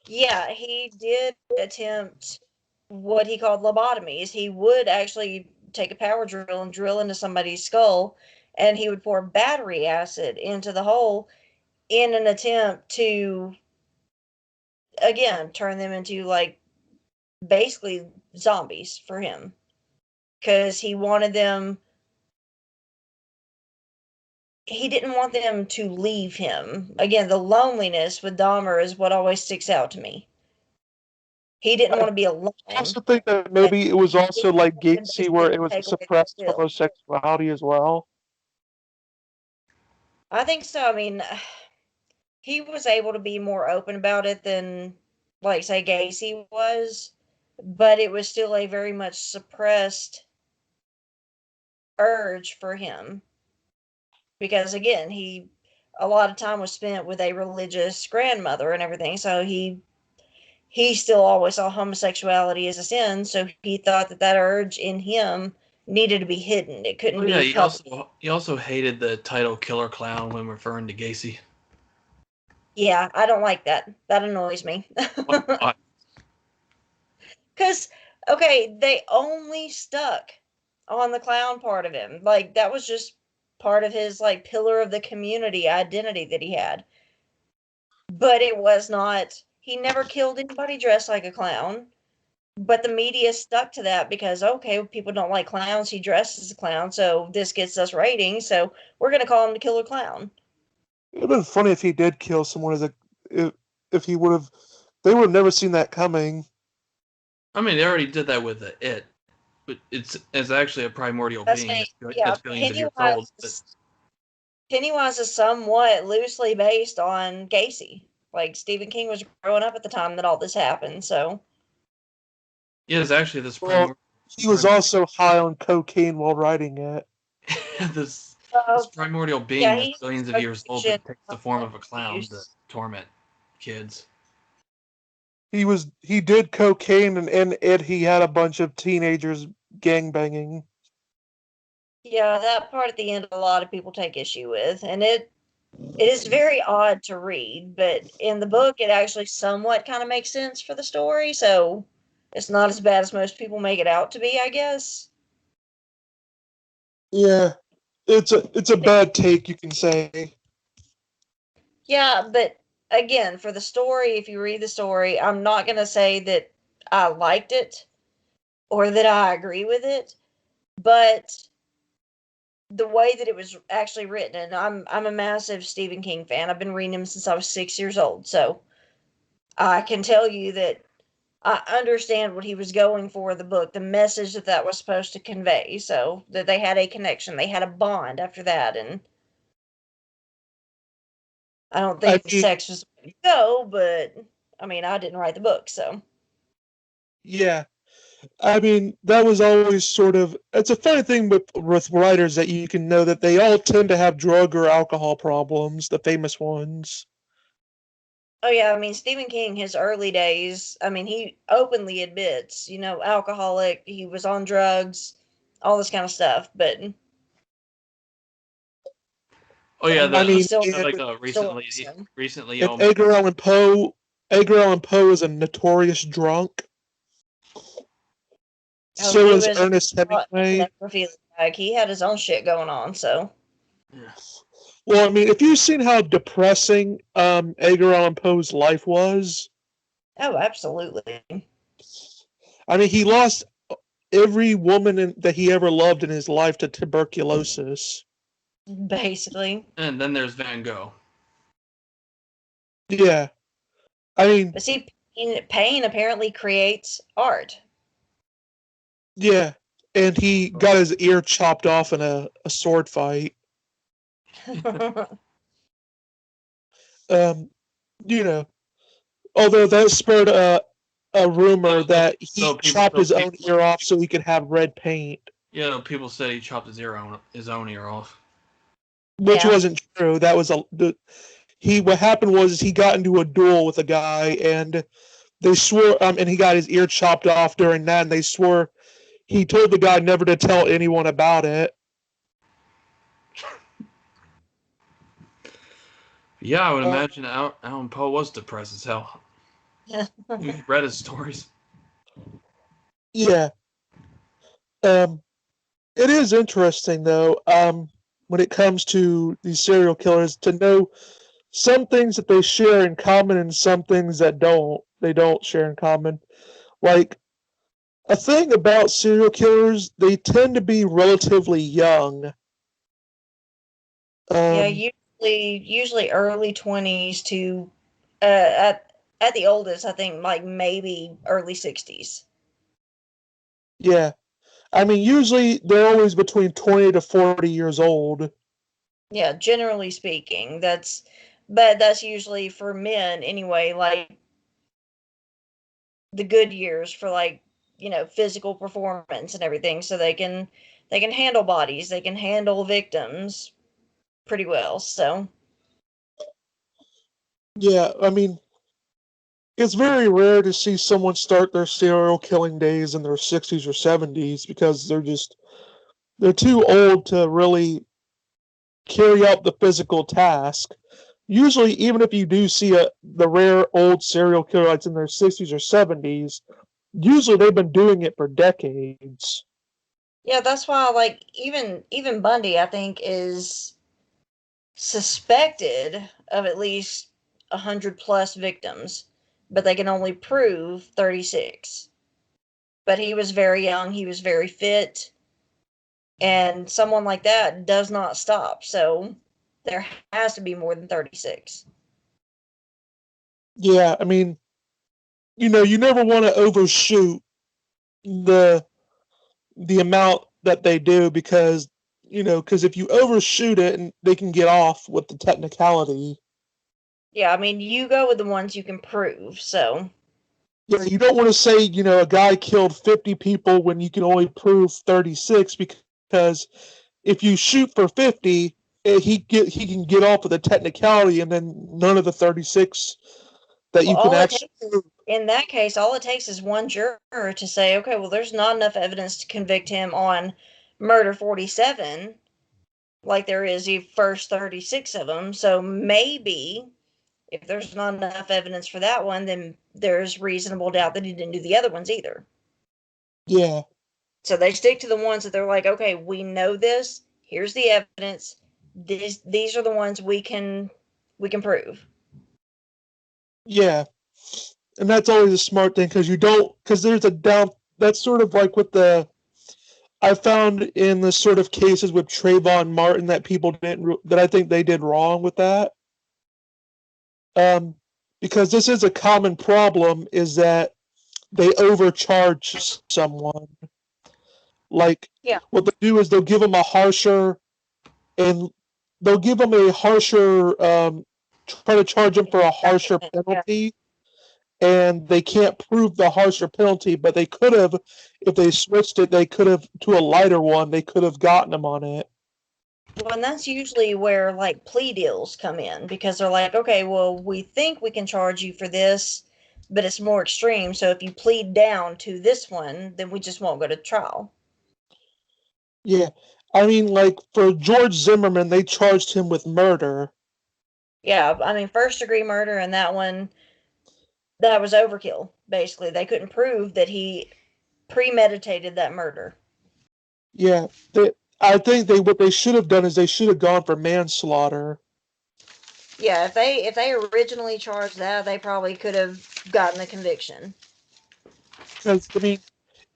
Speaker 2: Yeah, he did attempt what he called lobotomies. He would actually take a power drill and drill into somebody's skull, and he would pour battery acid into the hole in an attempt to, again, turn them into like basically zombies for him. Because he didn't want them to leave him. Again, the loneliness with Dahmer is what always sticks out to me. He didn't
Speaker 3: I
Speaker 2: want to be alone,
Speaker 3: also think that
Speaker 2: and
Speaker 3: maybe it was
Speaker 2: he
Speaker 3: also like
Speaker 2: wanted them
Speaker 3: Gatesy
Speaker 2: basically
Speaker 3: where
Speaker 2: to
Speaker 3: it was a
Speaker 2: take away
Speaker 3: suppressed
Speaker 2: their will.
Speaker 3: homosexuality as well.
Speaker 2: I think so. I mean, he was able to be more open about it than, like, say, Gacy was, but it was still a very much suppressed urge for him because, again, a lot of time was spent with a religious grandmother and everything, so he still always saw homosexuality as a sin, so he thought that that urge in him needed to be hidden. It
Speaker 1: Oh
Speaker 2: couldn't
Speaker 1: yeah,
Speaker 2: be public.
Speaker 1: he also hated the title Killer Clown when referring to Gacy.
Speaker 2: Yeah, I don't like that. That annoys me.
Speaker 1: Why?
Speaker 2: Because, okay, they only stuck on the clown part of him. Like, that was just part of his, like, pillar of the community identity that he had. But it was not, he never killed anybody dressed like a clown. But the media stuck to that because, okay, people don't like clowns. He dresses as a clown, so this gets us ratings. So we're going to call him the Killer Clown.
Speaker 3: It'd been funny if he did kill someone if, if he would have they would have never seen that coming.
Speaker 1: I mean, they already did that with it, but it's actually a primordial
Speaker 2: That's
Speaker 1: being
Speaker 2: a, yeah,
Speaker 1: that's billions of years old. But
Speaker 2: Pennywise is somewhat loosely based on Gacy. Like Stephen King was growing up at the time that all this happened, so
Speaker 1: yeah, it's actually this
Speaker 3: Well, he was also high on cocaine while writing it.
Speaker 1: this
Speaker 2: uh,
Speaker 1: this primordial being
Speaker 2: yeah,
Speaker 1: that's
Speaker 2: he's
Speaker 1: billions of
Speaker 2: drug
Speaker 1: years old
Speaker 2: addiction
Speaker 1: that takes the form of a clown to
Speaker 2: use.
Speaker 1: torment kids.
Speaker 3: He did cocaine and in it he had a bunch of teenagers gangbanging.
Speaker 2: Yeah, that part at the end a lot of people take issue with, and it is very odd to read, but in the book it actually somewhat kind of makes sense for the story, so it's not as bad as most people make it out to be, I guess.
Speaker 3: Yeah. It's a bad take, you can say.
Speaker 2: Yeah, but again, for the story, if you read the story, I'm not going to say that I liked it or that I agree with it, but the way that it was actually written, and I'm a massive Stephen King fan. I've been reading him since I was 6 years old, so I can tell you that I understand what he was going for in the book, the message that was supposed to convey. So that they had a connection, they had a bond after that, and I don't
Speaker 3: I
Speaker 2: think the
Speaker 3: mean,
Speaker 2: sex was the way to go, but I mean, I didn't write the book, so.
Speaker 3: yeah. I mean, that was always sort of. It's a funny thing with writers that you can know that they all tend to have drug or alcohol problems, the famous ones.
Speaker 2: Oh yeah, I mean Stephen King, his early days, I mean he openly admits, alcoholic, he was on drugs, all this kind of stuff, but
Speaker 1: Oh yeah,
Speaker 3: I
Speaker 2: he
Speaker 3: mean,
Speaker 2: still
Speaker 3: and
Speaker 2: still
Speaker 1: recently
Speaker 2: loves him.
Speaker 1: recently
Speaker 3: and Edgar Allan Poe is a notorious drunk.
Speaker 2: Oh,
Speaker 3: So
Speaker 2: he
Speaker 3: is
Speaker 2: was
Speaker 3: Ernest Hemingway.
Speaker 2: necrophilia. Like he had his own shit going on, so
Speaker 1: yeah.
Speaker 3: Well, I mean, if you've seen how depressing Edgar Allan Poe's life was,
Speaker 2: oh, absolutely.
Speaker 3: I mean, he lost every woman that he ever loved in his life to tuberculosis.
Speaker 2: Basically.
Speaker 1: And then there's Van Gogh.
Speaker 3: Yeah, I mean,
Speaker 2: But see, pain apparently creates art.
Speaker 3: yeah, and he got his ear chopped off in a sword fight. Um, you know, although that spurred a rumor that he chopped his own ear off so he could have red paint.
Speaker 1: Yeah, people said he chopped his own ear off.
Speaker 3: Which
Speaker 2: Yeah.
Speaker 3: wasn't true. That was what happened was he got into a duel with a guy and they swore and he got his ear chopped off during that and they swore he told the guy never to tell anyone about it.
Speaker 1: Yeah, I would imagine Allan Poe was depressed as hell. You read his stories.
Speaker 3: Yeah. It is interesting though, when it comes to these serial killers to know some things that they share in common and some things that they don't share in common. Like a thing about serial killers, they tend to be relatively young.
Speaker 2: Yeah, usually early 20s to at the oldest, I think like maybe early 60s.
Speaker 3: Yeah. I mean, usually they're always between 20 to 40 years old.
Speaker 2: Yeah, generally speaking, but that's usually for men anyway, like the good years for like, physical performance and everything so they can handle bodies, they can handle victims pretty well. So,
Speaker 3: Yeah, I mean, it's very rare to see someone start their serial killing days in their 60s or 70s because they're too old to really carry out the physical task. Usually, even if you do see the rare old serial killer that's in their 60s or 70s, usually they've been doing it for decades.
Speaker 2: yeah, that's why like even Bundy I think is suspected of at least 100 plus victims, but they can only prove 36. But he was very young, he was very fit, and someone like that does not stop. So there has to be more than 36.
Speaker 3: Yeah, I mean, you never want to overshoot the the amount that they do because if you overshoot it and they can get off with the technicality.
Speaker 2: Yeah, I mean, you go with the ones you can prove. So,
Speaker 3: Yeah, you don't want to say a guy killed 50 people when you can only prove 36 because if you shoot for 50, he can get off with a technicality and then none of the 36 that
Speaker 2: well,
Speaker 3: you can
Speaker 2: all it
Speaker 3: actually
Speaker 2: takes
Speaker 3: prove.
Speaker 2: in that case, all it takes is one juror to say, okay, well, there's not enough evidence to convict him on murder 47, like there is the first 36 of them. So maybe if there's not enough evidence for that one, then there's reasonable doubt that he didn't do the other ones either.
Speaker 3: Yeah,
Speaker 2: So they stick to the ones that they're like, okay, we know this. Here's the evidence. These are the ones we can prove.
Speaker 3: yeah. And that's always a smart thing because there's a doubt. That's sort of like with I found in the sort of cases with Trayvon Martin that people didn't that I think they did wrong with that. Um, because this is a common problem is that they overcharge someone. Like,
Speaker 2: Yeah.
Speaker 3: what they do is they'll give them a harsher, and they'll give them a harsher, try to charge them for a harsher
Speaker 2: Yeah.
Speaker 3: penalty, and they can't prove the harsher penalty, but they could have, if they switched it, they could have, to a lighter one, they could have gotten them on it.
Speaker 2: Well, and that's usually where like plea deals come in because they're like, okay, well, we think we can charge you for this, but it's more extreme. So if you plead down to this one, then we just won't go to trial.
Speaker 3: Yeah. I mean, like, for George Zimmerman, they charged him with murder.
Speaker 2: Yeah, I mean, first degree murder, and that one, that was overkill, basically. They couldn't prove that he premeditated that murder.
Speaker 3: Yeah. I think what they should have done is they should have gone for manslaughter.
Speaker 2: Yeah, if they originally charged that, they probably could have gotten the conviction.
Speaker 3: Because, I mean,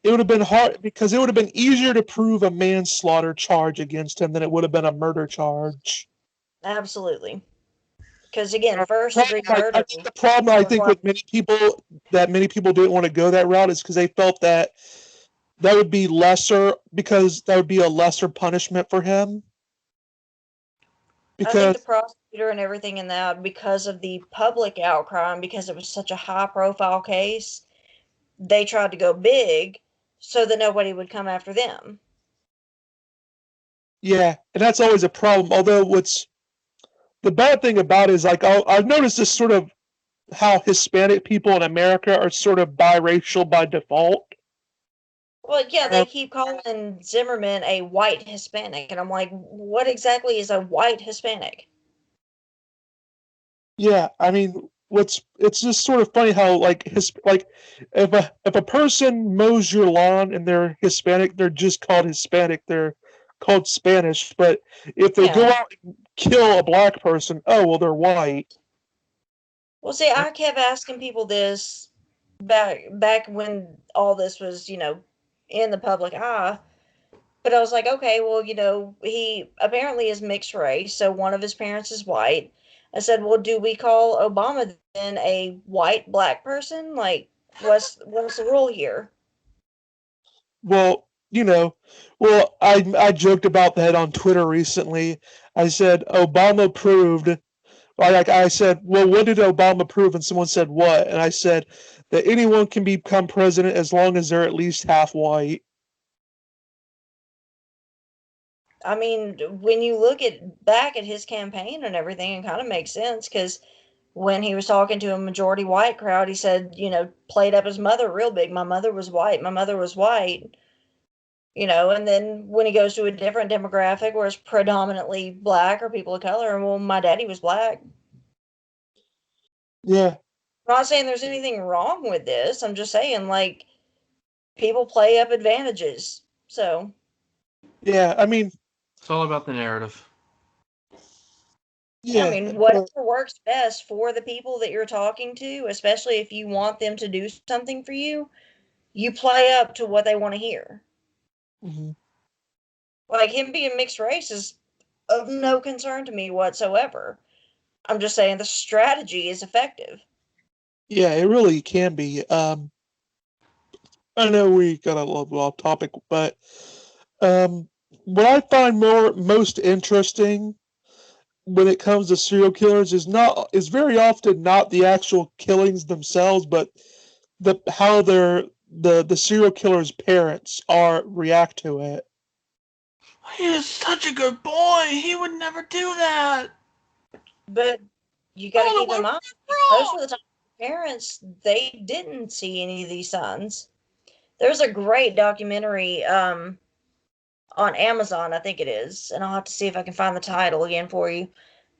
Speaker 3: it would have been hard, because it would have been easier to prove a manslaughter charge against him than it would have been a murder charge.
Speaker 2: Absolutely. Because again, first degree murder.
Speaker 3: The problem I think with many people didn't want to go that route is because they felt that would be lesser, because that would be a lesser punishment for him.
Speaker 2: I think the prosecutor and everything in that, because of the public outcry and because it was such a high profile case, they tried to go big so that nobody would come after them.
Speaker 3: Yeah, and that's always a problem. Although the bad thing about it is, like, I've noticed this sort of how Hispanic people in America are sort of biracial by default.
Speaker 2: Well, yeah, they keep calling Zimmerman a white Hispanic, and I'm like, what exactly is a white Hispanic?
Speaker 3: Yeah, I mean, it's just sort of funny how, like, if a person mows your lawn and they're Hispanic, they're just called Hispanic. They're called Spanish. But if they go out and kill a black person, oh well, they're white.
Speaker 2: Well, see, I kept asking people this back when all this was, in the public eye. But I was like, okay, well, he apparently is mixed race, so one of his parents is white. I said, well, do we call Obama then a white black person? Like, what's the rule here?
Speaker 3: Well, I joked about that on Twitter recently. I said Obama proved, like I said, well, what did Obama prove? And someone said what? And I said that anyone can become president as long as they're at least half white.
Speaker 2: I mean, when you look back at his campaign and everything, it kind of makes sense because when he was talking to a majority white crowd, he said, played up his mother real big. My mother was white. My mother was white. And then when he goes to a different demographic where it's predominantly black or people of color, well, my daddy was black.
Speaker 3: Yeah.
Speaker 2: I'm not saying there's anything wrong with this. I'm just saying, like, people play up advantages. So.
Speaker 3: Yeah, I mean.
Speaker 1: It's all about the narrative.
Speaker 2: Yeah, I mean, whatever works best for the people that you're talking to, especially if you want them to do something for you, you play up to what they want to hear.
Speaker 3: Mm-hmm.
Speaker 2: Like, him being mixed race is of no concern to me whatsoever. I'm just saying the strategy is effective.
Speaker 3: Yeah, it really can be. I know we got a little off topic, but what I find most interesting when it comes to serial killers is very often not the actual killings themselves, but how the serial killer's parents react to it.
Speaker 1: He is such a good boy. He would never do that.
Speaker 2: But you got to keep in mind, most of the time, parents, they didn't see any of these signs. There's a great documentary on Amazon, I think it is, and I'll have to see if I can find the title again for you.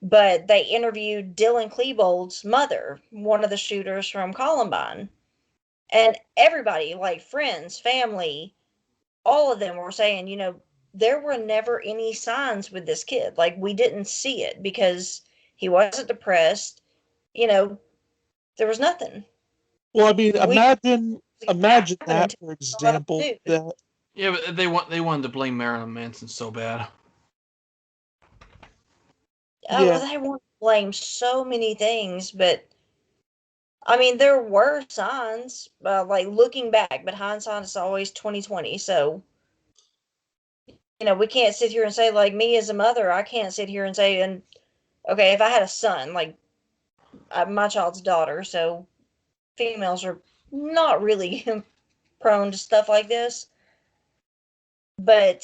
Speaker 2: But they interviewed Dylan Klebold's mother, one of the shooters from Columbine. And everybody, like friends, family, all of them were saying, there were never any signs with this kid. Like, we didn't see it because he wasn't depressed. There was nothing.
Speaker 3: Well, I mean, imagine that, for example.
Speaker 1: Yeah, but they wanted to blame Marilyn Manson so bad.
Speaker 2: Oh, they want to blame so many things, but I mean, there were signs, like looking back, but hindsight is always 2020. So, we can't sit here and say, like, me as a mother, I can't sit here and say, and okay, if I had a son, like my child's daughter, so females are not really prone to stuff like this, but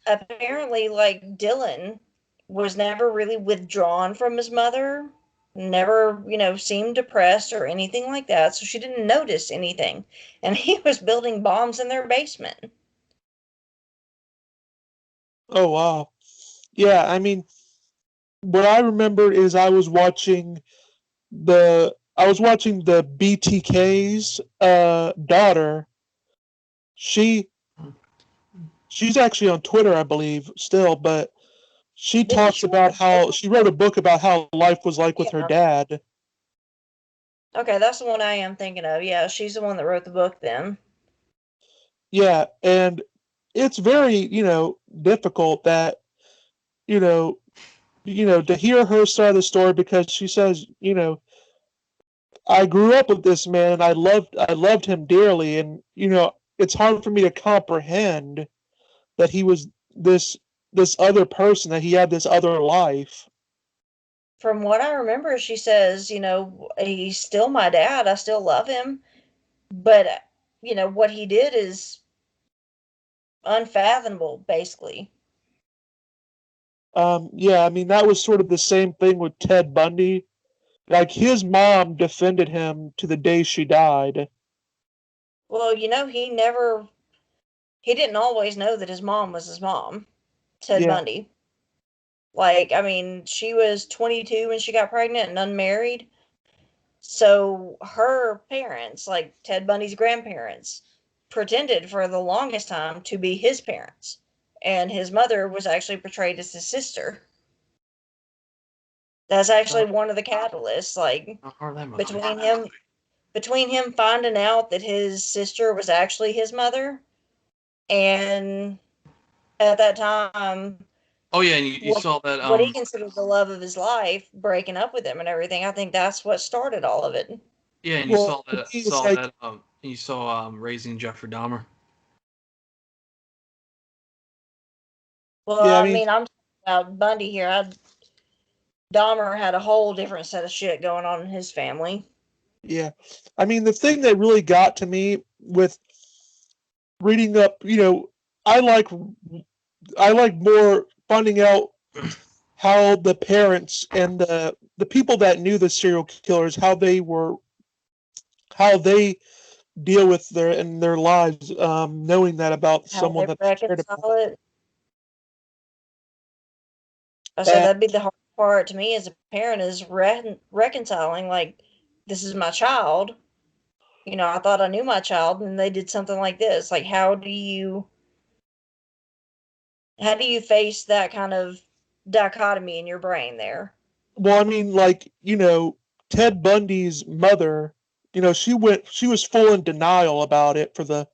Speaker 2: apparently, like, Dylan was never really withdrawn from his mother, never, seemed depressed or anything like that, so she didn't notice anything. And he was building bombs in their basement.
Speaker 3: Oh wow. Yeah, I mean, what I remember is I was watching the BTK's daughter. She she's actually on Twitter, I believe, still, but she
Speaker 2: Didn't
Speaker 3: talks
Speaker 2: she
Speaker 3: about how she wrote a book about how life was like with her
Speaker 2: Yeah.
Speaker 3: dad.
Speaker 2: Okay, that's the one I am thinking of. Yeah, she's the one that wrote the book then.
Speaker 3: Yeah, and it's very, difficult that, you know, to hear her side of the story because she says, I grew up with this man and I loved him dearly and, it's hard for me to comprehend that he was this other person, that he had this other life.
Speaker 2: From what I remember, she says, he's still my dad. I still love him. But, what he did is unfathomable, basically.
Speaker 3: Yeah, I mean that was sort of the same thing with Ted Bundy. Like his mom defended him to the day she died.
Speaker 2: Well, he didn't always know that his mom was his mom, Ted
Speaker 3: Yeah.
Speaker 2: Bundy. Like, I mean, she was 22 when she got pregnant and unmarried. So her parents, like Ted Bundy's grandparents, pretended for the longest time to be his parents. And his mother was actually portrayed as his sister. That's actually one of the catalysts, like
Speaker 1: How hard that must be.
Speaker 2: between him finding out that his sister was actually his mother, and at that time,
Speaker 1: Oh yeah, and you
Speaker 2: what
Speaker 1: saw that
Speaker 2: what he considered the love of his life breaking up with him and everything. I think that's what started all of it.
Speaker 1: yeah, and you
Speaker 3: Well,
Speaker 1: saw
Speaker 3: to
Speaker 1: that
Speaker 3: me, it's like,
Speaker 1: you saw Raising Jeffrey Dahmer.
Speaker 2: Well,
Speaker 3: yeah, I
Speaker 2: I
Speaker 3: mean,
Speaker 2: mean, I'm talking about Bundy here. Dahmer had a whole different set of shit going on in his family.
Speaker 3: yeah, I mean, the thing that really got to me with reading up, I like, I like more finding out how the parents and the people that knew the serial killers, how they deal with their lives, knowing that about
Speaker 2: How
Speaker 3: someone
Speaker 2: they
Speaker 3: that they cared
Speaker 2: reconcile
Speaker 3: about.
Speaker 2: it. I said
Speaker 3: And
Speaker 2: that'd be the hard part to me as a parent is reconciling. Like, this is my child. I thought I knew my child, and they did something like this. Like, how do you face that kind of dichotomy in your brain there?
Speaker 3: well, I mean, like, Ted Bundy's mother, she was full in denial about it for the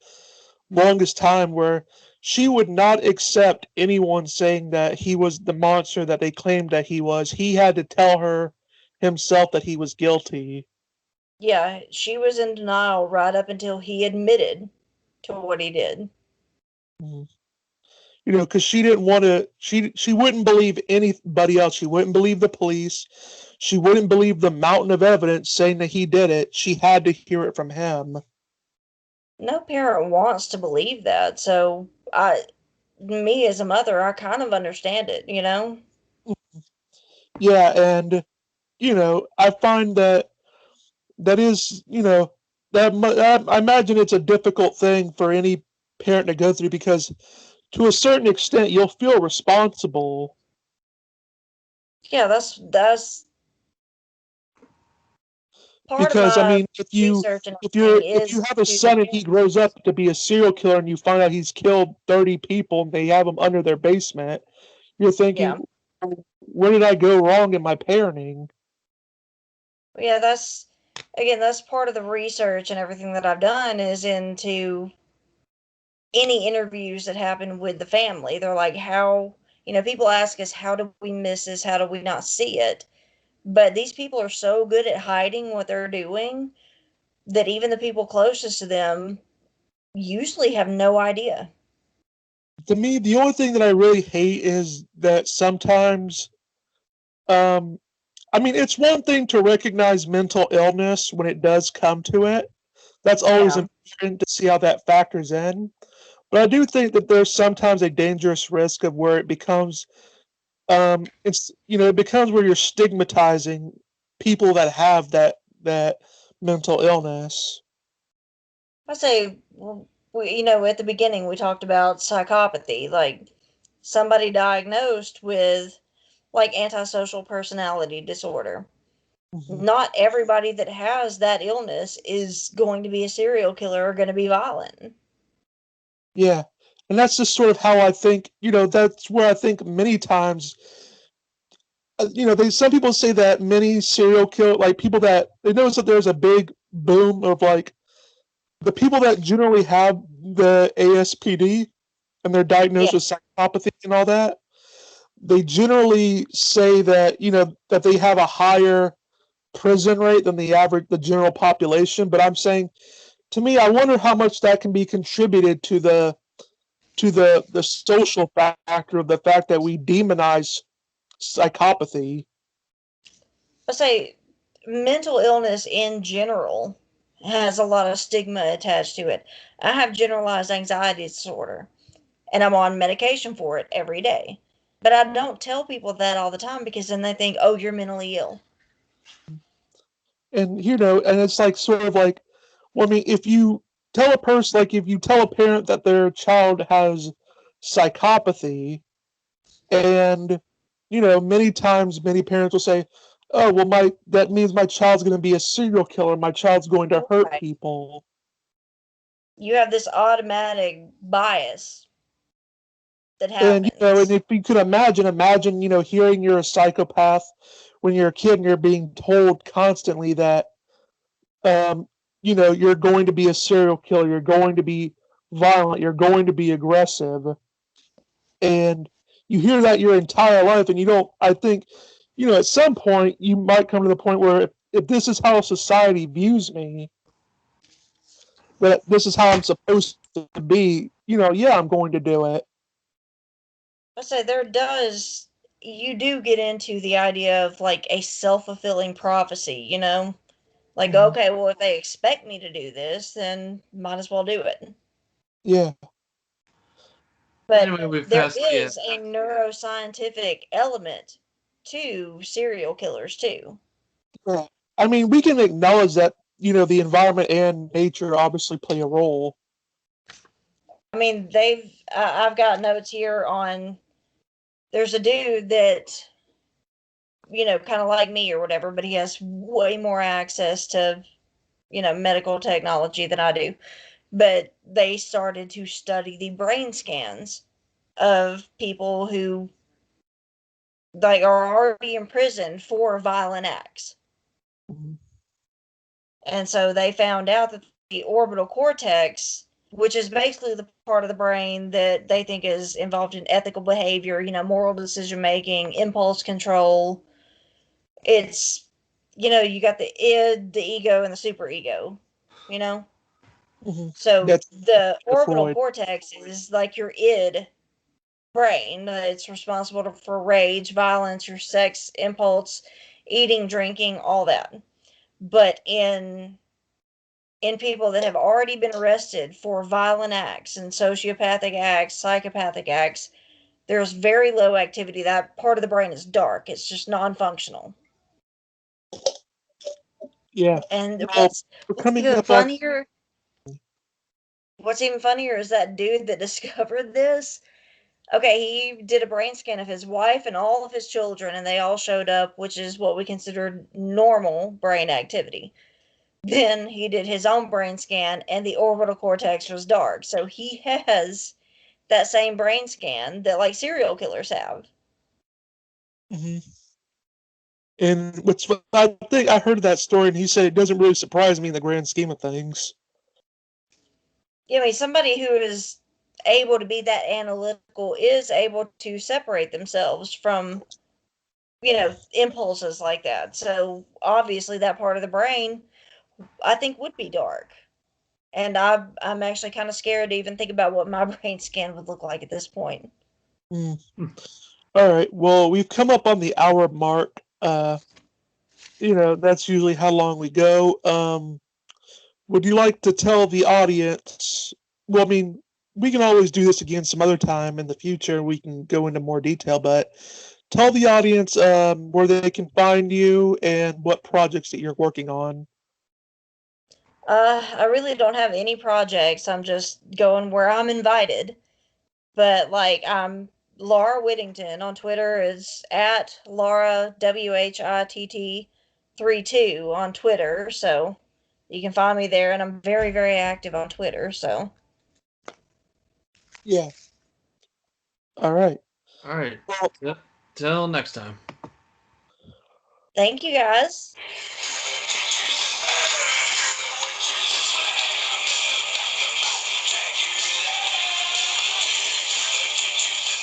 Speaker 3: longest time, where she would not accept anyone saying that he was the monster that they claimed that he was. He had to tell her himself that he was guilty.
Speaker 2: Yeah, she was in denial right up until he admitted to what he did.
Speaker 3: Mhm. Because she didn't want to. She wouldn't believe anybody else. She wouldn't believe the police. She wouldn't believe the mountain of evidence saying that he did it. She had to hear it from him.
Speaker 2: No parent wants to believe that. So me as a mother, I kind of understand it.
Speaker 3: Yeah, and I find that is, I imagine it's a difficult thing for any parent to go through because to a certain extent you'll feel responsible
Speaker 2: Yeah, that's part of
Speaker 3: because I
Speaker 2: my
Speaker 3: mean
Speaker 2: research and
Speaker 3: if
Speaker 2: everything
Speaker 3: you
Speaker 2: is
Speaker 3: have a
Speaker 2: to
Speaker 3: son and he grows up to be a serial killer and you find out he's killed 30 people and they have him under their basement, you're thinking,
Speaker 2: yeah.
Speaker 3: where did I go wrong in my parenting?
Speaker 2: Yeah, that's part of the research and everything that I've done is into any interviews that happen with the family. They're like, how, people ask us, how do we miss this? How do we not see it? But these people are so good at hiding what they're doing that even the people closest to them usually have no idea.
Speaker 3: To me, the only thing that I really hate is that sometimes, um, I mean, it's one thing to recognize mental illness when it does come to it. That's always
Speaker 2: Yeah.
Speaker 3: important to see how that factors in. But I do think that there's sometimes a dangerous risk of where it becomes, it becomes where you're stigmatizing people that have that mental illness.
Speaker 2: I say, well, at the beginning we talked about psychopathy, like somebody diagnosed with like antisocial personality disorder.
Speaker 3: Mhm.
Speaker 2: Not everybody that has that illness is going to be a serial killer or going to be violent.
Speaker 3: Yeah, and that's just sort of how I think. That's where I think many times. Some people say that many serial kill like people that they notice that there's a big boom of like the people that generally have the ASPD and they're
Speaker 2: Yeah.
Speaker 3: diagnosed with psychopathy and all that. They generally say that that they have a higher prison rate than the general population. But I'm saying, to me, I wonder how much that can be contributed to the social factor of the fact that we demonize psychopathy.
Speaker 2: I say mental illness in general has a lot of stigma attached to it. I have generalized anxiety disorder and I'm on medication for it every day. But I don't tell people that all the time because then they think, oh, you're mentally ill.
Speaker 3: And and it's like sort of like, well, I mean, if you tell a person, like if you tell a parent that their child has psychopathy, and many times many parents will say, oh well, my that means my child's going to be a serial killer, my child's going to hurt
Speaker 2: Right.
Speaker 3: people.
Speaker 2: You have this automatic bias that
Speaker 3: And and
Speaker 2: happens.
Speaker 3: if you could imagine hearing you're a psychopath when you're a kid and you're being told constantly that um you're going to be a serial killer, you're going to be violent, you're going to be aggressive, and you hear that your entire life, and you don't. I think at some point you might come to the point where if this is how society views me, that this is how I'm supposed to be, yeah, I'm going to do it.
Speaker 2: I say you do get into the idea of like a self-fulfilling prophecy. Like,
Speaker 3: Mhm.
Speaker 2: okay, well, if they expect me to do this, then might as well do it.
Speaker 3: Yeah.
Speaker 2: But
Speaker 1: Anyway, we've
Speaker 2: there
Speaker 1: passed the.
Speaker 2: is a neuroscientific element to serial killers too.
Speaker 3: Yeah. I mean, we can acknowledge that the environment and nature obviously play a role.
Speaker 2: I mean, I've got notes here on there's a dude that, kind of like me or whatever, but he has way more access to, medical technology than I do. But they started to study the brain scans of people who like are already in prison for violent acts.
Speaker 3: Mhm.
Speaker 2: And so they found out that the orbital cortex, which is basically the part of the brain that they think is involved in ethical behavior, moral decision making, impulse control, it's, you got the id, the ego, and the superego, you know?
Speaker 3: Mhm.
Speaker 2: So
Speaker 3: That's
Speaker 2: the
Speaker 3: the
Speaker 2: orbital
Speaker 3: Freud.
Speaker 2: cortex is like your id brain. It's responsible for rage, violence, your sex impulse, eating, drinking, all that. But in people that have already been arrested for violent acts and sociopathic acts, psychopathic acts, there's very low activity. That part of the brain is dark. It's just non-functional.
Speaker 3: Yeah.
Speaker 2: And
Speaker 3: Well, we're
Speaker 2: what's
Speaker 3: coming
Speaker 2: even
Speaker 3: up on.
Speaker 2: funnier, what's even funnier is that dude that discovered this. Okay, he did a brain scan of his wife and all of his children, and they all showed up, which is what we consider normal brain activity. Then he did his own brain scan, and the orbital cortex was dark. So he has that same brain scan that like serial killers have.
Speaker 3: Mhm. And which I think I heard that story, and he said it doesn't really surprise me in the grand scheme of things.
Speaker 2: I mean, somebody who is able to be that analytical is able to separate themselves from, impulses like that. So obviously that part of the brain, I think, would be dark. And I'm actually kind of scared to even think about what my brain scan would look like at this point.
Speaker 3: Mm. All right. Well, we've come up on the hour mark. That's usually how long we go. Would you like to tell the audience? Well, I mean, we can always do this again some other time in the future. We can go into more detail, but tell the audience where they can find you and what projects that you're working on.
Speaker 2: I really don't have any projects. I'm just going where I'm invited. But I'm Laura Whittington on Twitter is at Laura WHITT 32 on Twitter. So you can find me there, and I'm very, very active on Twitter. So
Speaker 3: Yeah. All right.
Speaker 1: All right.
Speaker 3: Well,
Speaker 1: Yep. Till next time.
Speaker 2: thank you guys.